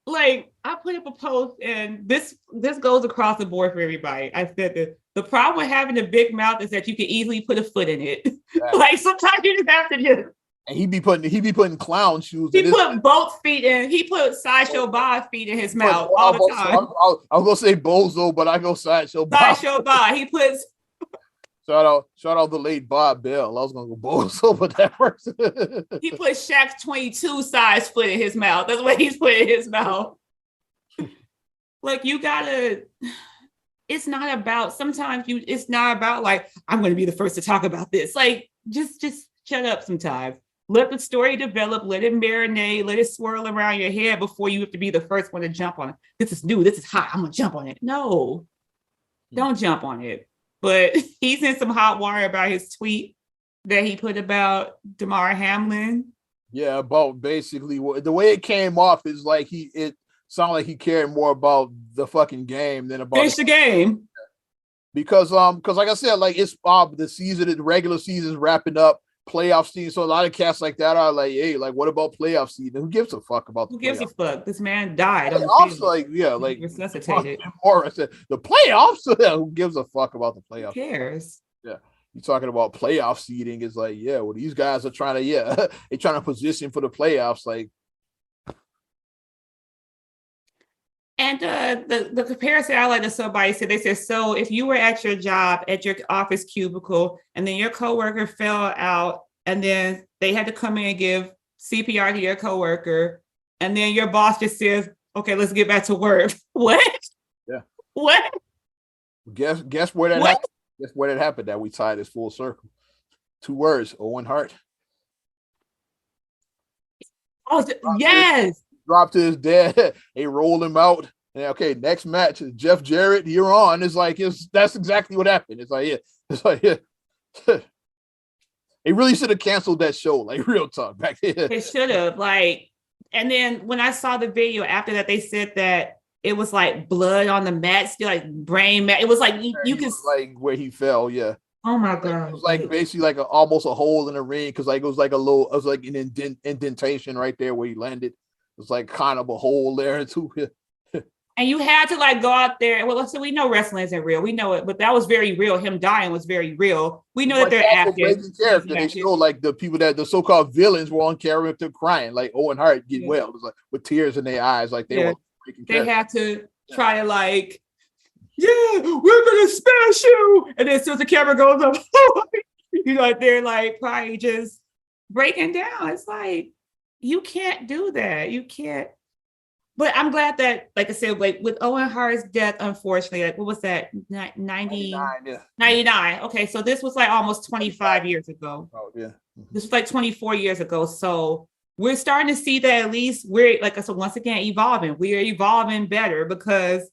Speaker 2: I put up a post, and this goes across the board for everybody. I said that the problem with having a big mouth is that you can easily put a foot in it. Like sometimes you just have to just.
Speaker 1: And he be putting clown shoes.
Speaker 2: He put both feet in. He put Sideshow Bob feet in his mouth all the time.
Speaker 1: I was gonna say Bozo, but I go Sideshow Bob.
Speaker 2: Sideshow Bob. He puts.
Speaker 1: Shout out the late Bob Bell. I was gonna go Bozo, but that person.
Speaker 2: He put Shaq's 22 size foot in his mouth. That's what he's put in his mouth. Like, you gotta. It's not about. Sometimes it's not about like, I'm gonna be the first to talk about this. Like, just shut up sometimes. Let the story develop, let it marinate, let it swirl around your head before you have to be the first one to jump on it. This is new, this is hot, I'm gonna jump on it. No, don't jump on it. But he's in some hot water about his tweet that he put about Damar Hamlin.
Speaker 1: Yeah, about basically the way it came off is like it sounded like he cared more about the fucking game than about
Speaker 2: the game.
Speaker 1: Because like I said, like it's the regular season is wrapping up. Playoff season, so a lot of cats like that are like, hey, like, what about playoff season? Who gives a fuck about the? Who
Speaker 2: gives a fuck? This man died.
Speaker 1: Also, like, yeah, like
Speaker 2: resuscitated.
Speaker 1: Or I said the playoffs. Yeah, who gives a fuck about the playoffs?
Speaker 2: Who cares?
Speaker 1: Yeah, you talking about playoff seeding is like, yeah, well, these guys are trying to, they're trying to position for the playoffs, like.
Speaker 2: And the comparison I like to somebody said, they said, so if you were at your job, at your office cubicle, and then your coworker fell out, and then they had to come in and give CPR to your coworker, and then your boss just says, okay, let's get back to work. What?
Speaker 1: Yeah.
Speaker 2: What?
Speaker 1: Guess where that happened? Guess where that happened that we tied this full circle? 2 words, Owen Hart.
Speaker 2: Oh, yes.
Speaker 1: Dropped to his dad. They rolled him out. And okay, next match is Jeff Jarrett. You're on. It's like that's exactly what happened. It's like they really should have canceled that show. Like, real talk back then.
Speaker 2: They should have. Like, and then when I saw the video after that, they said that it was like blood on the mat, still like brain mat. It was like you could
Speaker 1: like where he fell. Yeah.
Speaker 2: Oh my god!
Speaker 1: It was like basically like almost a hole in the ring, because like it was like an indentation right there where he landed. It was like kind of a hole there too.
Speaker 2: And you had to like go out there. Well, so we know wrestling isn't real. We know it, but that was very real. Him dying was very real. We know that they're actors.
Speaker 1: They show like the people that the so-called villains were on camera if they're crying, like Owen Hart get well. It was like with tears in their eyes, like they were.
Speaker 2: They had to try to like, yeah, we're gonna smash you. And then as soon as the camera goes up, you know, they're like probably just breaking down. It's like, you can't do that. You can't. But I'm glad that, like I said, like with Owen Hart's death, unfortunately, like what was that? 99? 99. Okay, so this was like almost 25 years ago.
Speaker 1: Oh, yeah.
Speaker 2: This was like 24 years ago. So we're starting to see that at least we're, like I said, once again, evolving. We are evolving better, because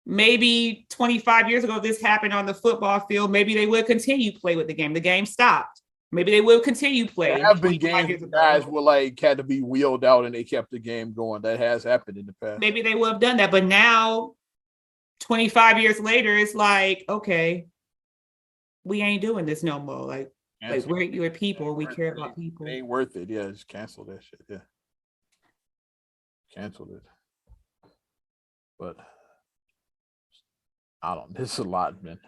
Speaker 2: maybe 25 years ago, this happened on the football field. Maybe they would continue to play with the game. The game stopped. Maybe they will continue playing.
Speaker 1: There have been games guys were like had to be wheeled out and they kept the game going. That has happened in the past.
Speaker 2: Maybe they would have done that, but now, 25 years later, it's like, okay, we ain't doing this no more. Like we're people. We care about people.
Speaker 1: It ain't worth it. Yeah, just cancel that shit. Yeah, cancel it. But I don't. This is a lot, man.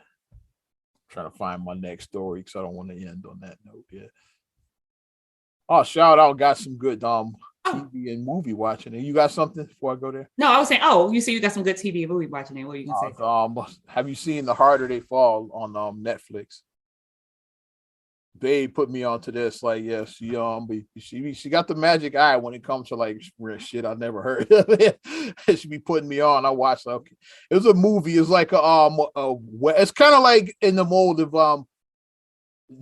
Speaker 1: Trying to find my next story because I don't want to end on that note yet. Oh, shout out! Got some good TV and movie watching. And you got something before I go there?
Speaker 2: No, I was saying, you see, you got some good TV and movie watching. What are you gonna say?
Speaker 1: Have you seen The Harder They Fall on Netflix? Babe put me onto this. Like, yeah, she got the magic eye when it comes to like rare shit I never heard. She be putting me on. I watched. Okay, it was a movie. It's like it's kind of like in the mold of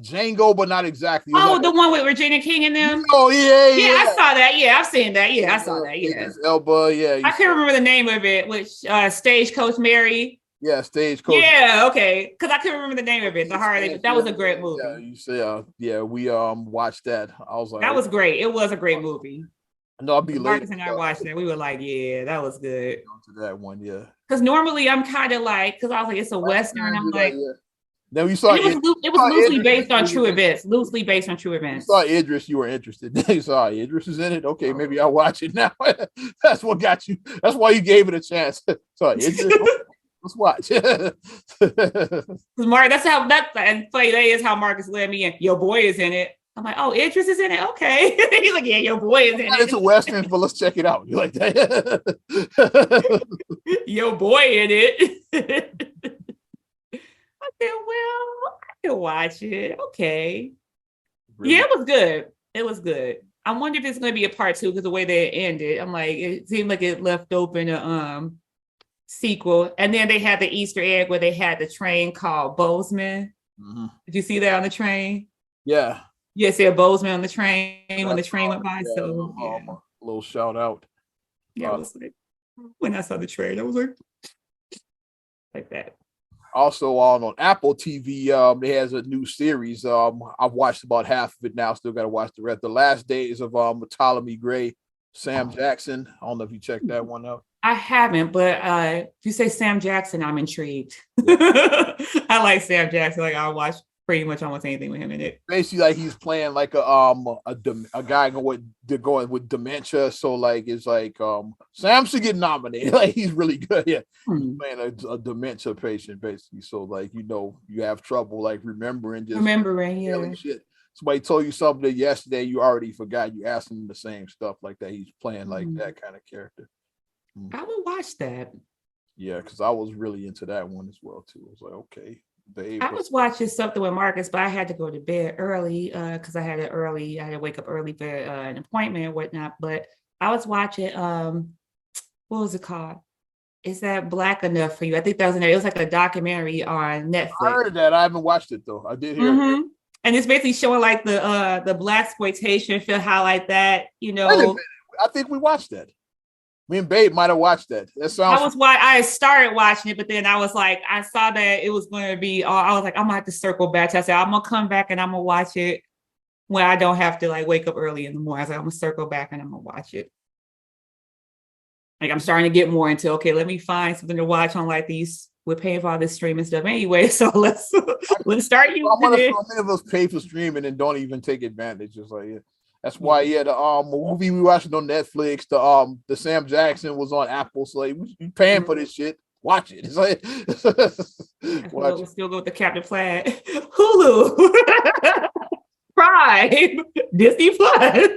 Speaker 1: Django, but not exactly.
Speaker 2: Oh,
Speaker 1: like
Speaker 2: the one with Regina King and them.
Speaker 1: Oh yeah.
Speaker 2: I saw that. Yeah, I've seen that. Yeah, I saw that. Yeah,
Speaker 1: Elba. Yeah,
Speaker 2: I can't remember the name of it. Which Stagecoach Mary.
Speaker 1: Yeah, Stagecoach.
Speaker 2: Yeah, okay, because I couldn't remember the name of it. That was a great movie.
Speaker 1: Yeah, you say, we watched that. I was like,
Speaker 2: that was great. It was a great movie.
Speaker 1: No, I'll be late.
Speaker 2: Marcus and I watched that. We were like, yeah, that was good.
Speaker 1: To that one, yeah.
Speaker 2: Because normally I'm kind of like, because I was like, it's a Western. I'm like,
Speaker 1: then you saw
Speaker 2: it was loosely based on true events. Loosely based on true events.
Speaker 1: You saw Idris, you were interested. Then you saw Idris is in it. Okay, maybe I'll watch it now. That's what got you. That's why you gave it a chance. So Idris, let's watch.
Speaker 2: Mark, and funny that is how Marcus led me in. Your boy is in it. I'm like, oh, Idris is in it. Okay. He's like, yeah, your boy is in it.
Speaker 1: It's a Westerns, but let's check it out. You like that?
Speaker 2: Your boy in it. I said, well, I can watch it. Okay. Really? Yeah, it was good. It was good. I wonder if it's going to be a part 2 because the way they ended, I'm like, it seemed like it left open a sequel. And then they had the Easter egg where they had the train called Bozeman. Mm-hmm. Did you see that on the train?
Speaker 1: Yeah.
Speaker 2: Yes, yeah, Bozeman on the train when the train went by.
Speaker 1: Yeah, so a little shout out.
Speaker 2: Yeah, I was like, when I saw the train, I was like that.
Speaker 1: Also on Apple TV, it has a new series. I've watched about half of it now. Still got to watch the rest. The Last Days of Ptolemy Gray, Sam Jackson. I don't know if you checked that one out.
Speaker 2: I haven't, but if you say Sam Jackson, I'm intrigued. Yeah. I like Sam Jackson. Like I'll watch pretty much almost anything with him in it.
Speaker 1: Basically, like he's playing like a guy going with dementia. So like it's like Sam should get nominated. Like he's really good. Yeah, he's playing a dementia patient basically. So like you have trouble like remembering
Speaker 2: yeah.
Speaker 1: Shit. Somebody told you something yesterday you already forgot. You asked him the same stuff like that. He's playing like that kind of character.
Speaker 2: I would watch that.
Speaker 1: Yeah, because I was really into that one as well too. I was like, okay.
Speaker 2: I was watching something with Marcus, but I had to go to bed early because I had to wake up early for an appointment and whatnot. But I was watching, what was it called? Is that Black Enough for You? I think that was in there. It was like a documentary on Netflix.
Speaker 1: I heard of that. I haven't watched it though. I did hear it.
Speaker 2: And it's basically showing like the Black exploitation, feel how like that,
Speaker 1: I think we watched that. Me and Babe might have watched that. That sounds.
Speaker 2: I started watching it, but then I was like, I saw that it was going to be. I was like, I'm gonna have to circle back. So I said, I'm gonna come back and I'm gonna watch it when I don't have to like wake up early in the morning. I was like, I'm gonna circle back and I'm gonna watch it. Like I'm starting to get more into let me find something to watch on like these. We're paying for all this streaming stuff anyway, so let's start using it.
Speaker 1: Many of us pay for streaming and don't even take advantage. It's like that's why the movie we watched on Netflix, the Sam Jackson was on Apple. So like we paying for this shit. Watch it. It's like
Speaker 2: we'll still go with the Captain Plaid, Hulu, Prime, Disney Plus.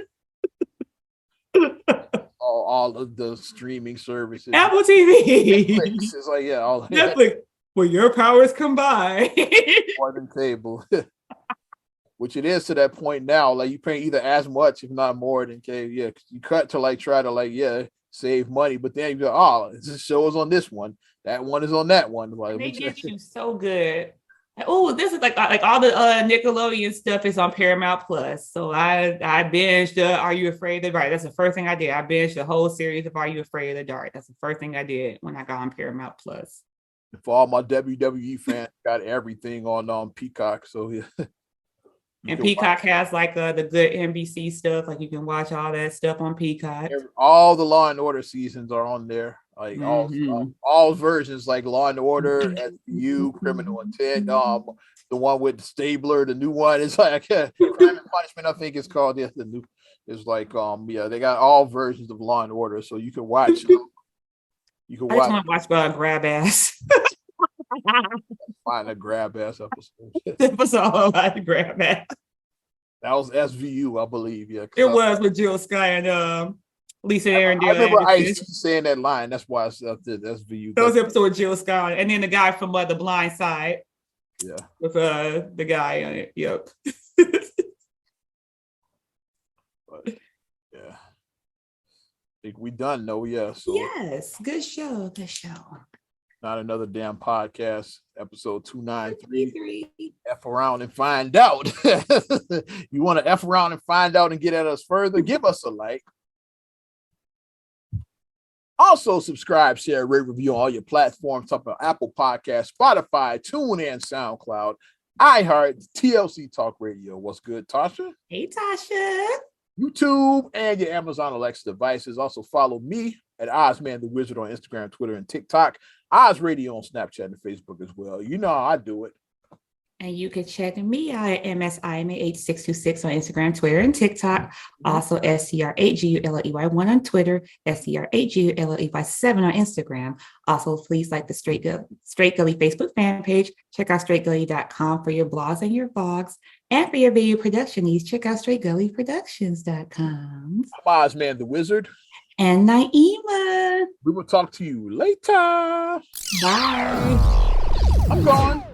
Speaker 1: All of the streaming services,
Speaker 2: Apple TV.
Speaker 1: It's like all
Speaker 2: Netflix. Where your powers combine.
Speaker 1: More than cable. Which it is to that point now. Like you pay either as much, if not more, than cable. Yeah, you cut to like try to save money, but then you go, this show is on this one. That one is on that one. Like
Speaker 2: they get you so good. Oh, this is like all the Nickelodeon stuff is on Paramount Plus. So I binged Are You Afraid of the Dark? That's the first thing I did. I binged the whole series of Are You Afraid of the Dark? That's the first thing I did when I got on Paramount Plus.
Speaker 1: For all my WWE fans, got everything on Peacock. So yeah.
Speaker 2: And Peacock has like the good NBC stuff. Like you can watch all that stuff on Peacock.
Speaker 1: All the Law and Order seasons are on there. Like all versions, like Law and Order, SVU, Criminal Intent, the one with Stabler, the new one is like Crime and Punishment, I think it's called. Yeah, the new is like they got all versions of Law and Order, so you can watch. You can watch.
Speaker 2: I just want to watch Grab Ass.
Speaker 1: Find a Grab Ass episode.
Speaker 2: It was all about Grab Ass.
Speaker 1: That was SVU, I believe. Yeah,
Speaker 2: it was with Jill Sky and Lisa Arendelle.
Speaker 1: I remember Ice saying that line. That's why I said SVU.
Speaker 2: That was the episode with Jill Scott, and then the guy from The Blind Side.
Speaker 1: Yeah.
Speaker 2: With the guy on it. Yep.
Speaker 1: But, yeah. I think we done though. Yeah. So
Speaker 2: yes. Good show. Good show.
Speaker 1: Not Another Damn Podcast, episode 293. F around and find out. You want to F around and find out and get at us further? Give us a like. Also, subscribe, share, rate, review on all your platforms, top of Apple Podcasts, Spotify, TuneIn, SoundCloud, iHeart, TLC Talk Radio. What's good, Tasha?
Speaker 2: Hey, Tasha.
Speaker 1: YouTube and your Amazon Alexa devices. Also, follow me at Ozman the Wizard on Instagram, Twitter, and TikTok. Oz Radio on Snapchat and Facebook as well. You know how I do it.
Speaker 2: And you can check me out at MSIMA8626 on Instagram, Twitter, and TikTok. Also, SCR8GULLEY1 on Twitter, SCR8GULLEY7 on Instagram. Also, please like the Straight Gully Facebook fan page. Check out straightgully.com for your blogs and your vlogs. And for your video production needs, check out straightgullyproductions.com.
Speaker 1: I'm Ozman the Wizard.
Speaker 2: And Naima.
Speaker 1: We will talk to you later.
Speaker 2: Bye.
Speaker 1: I'm gone.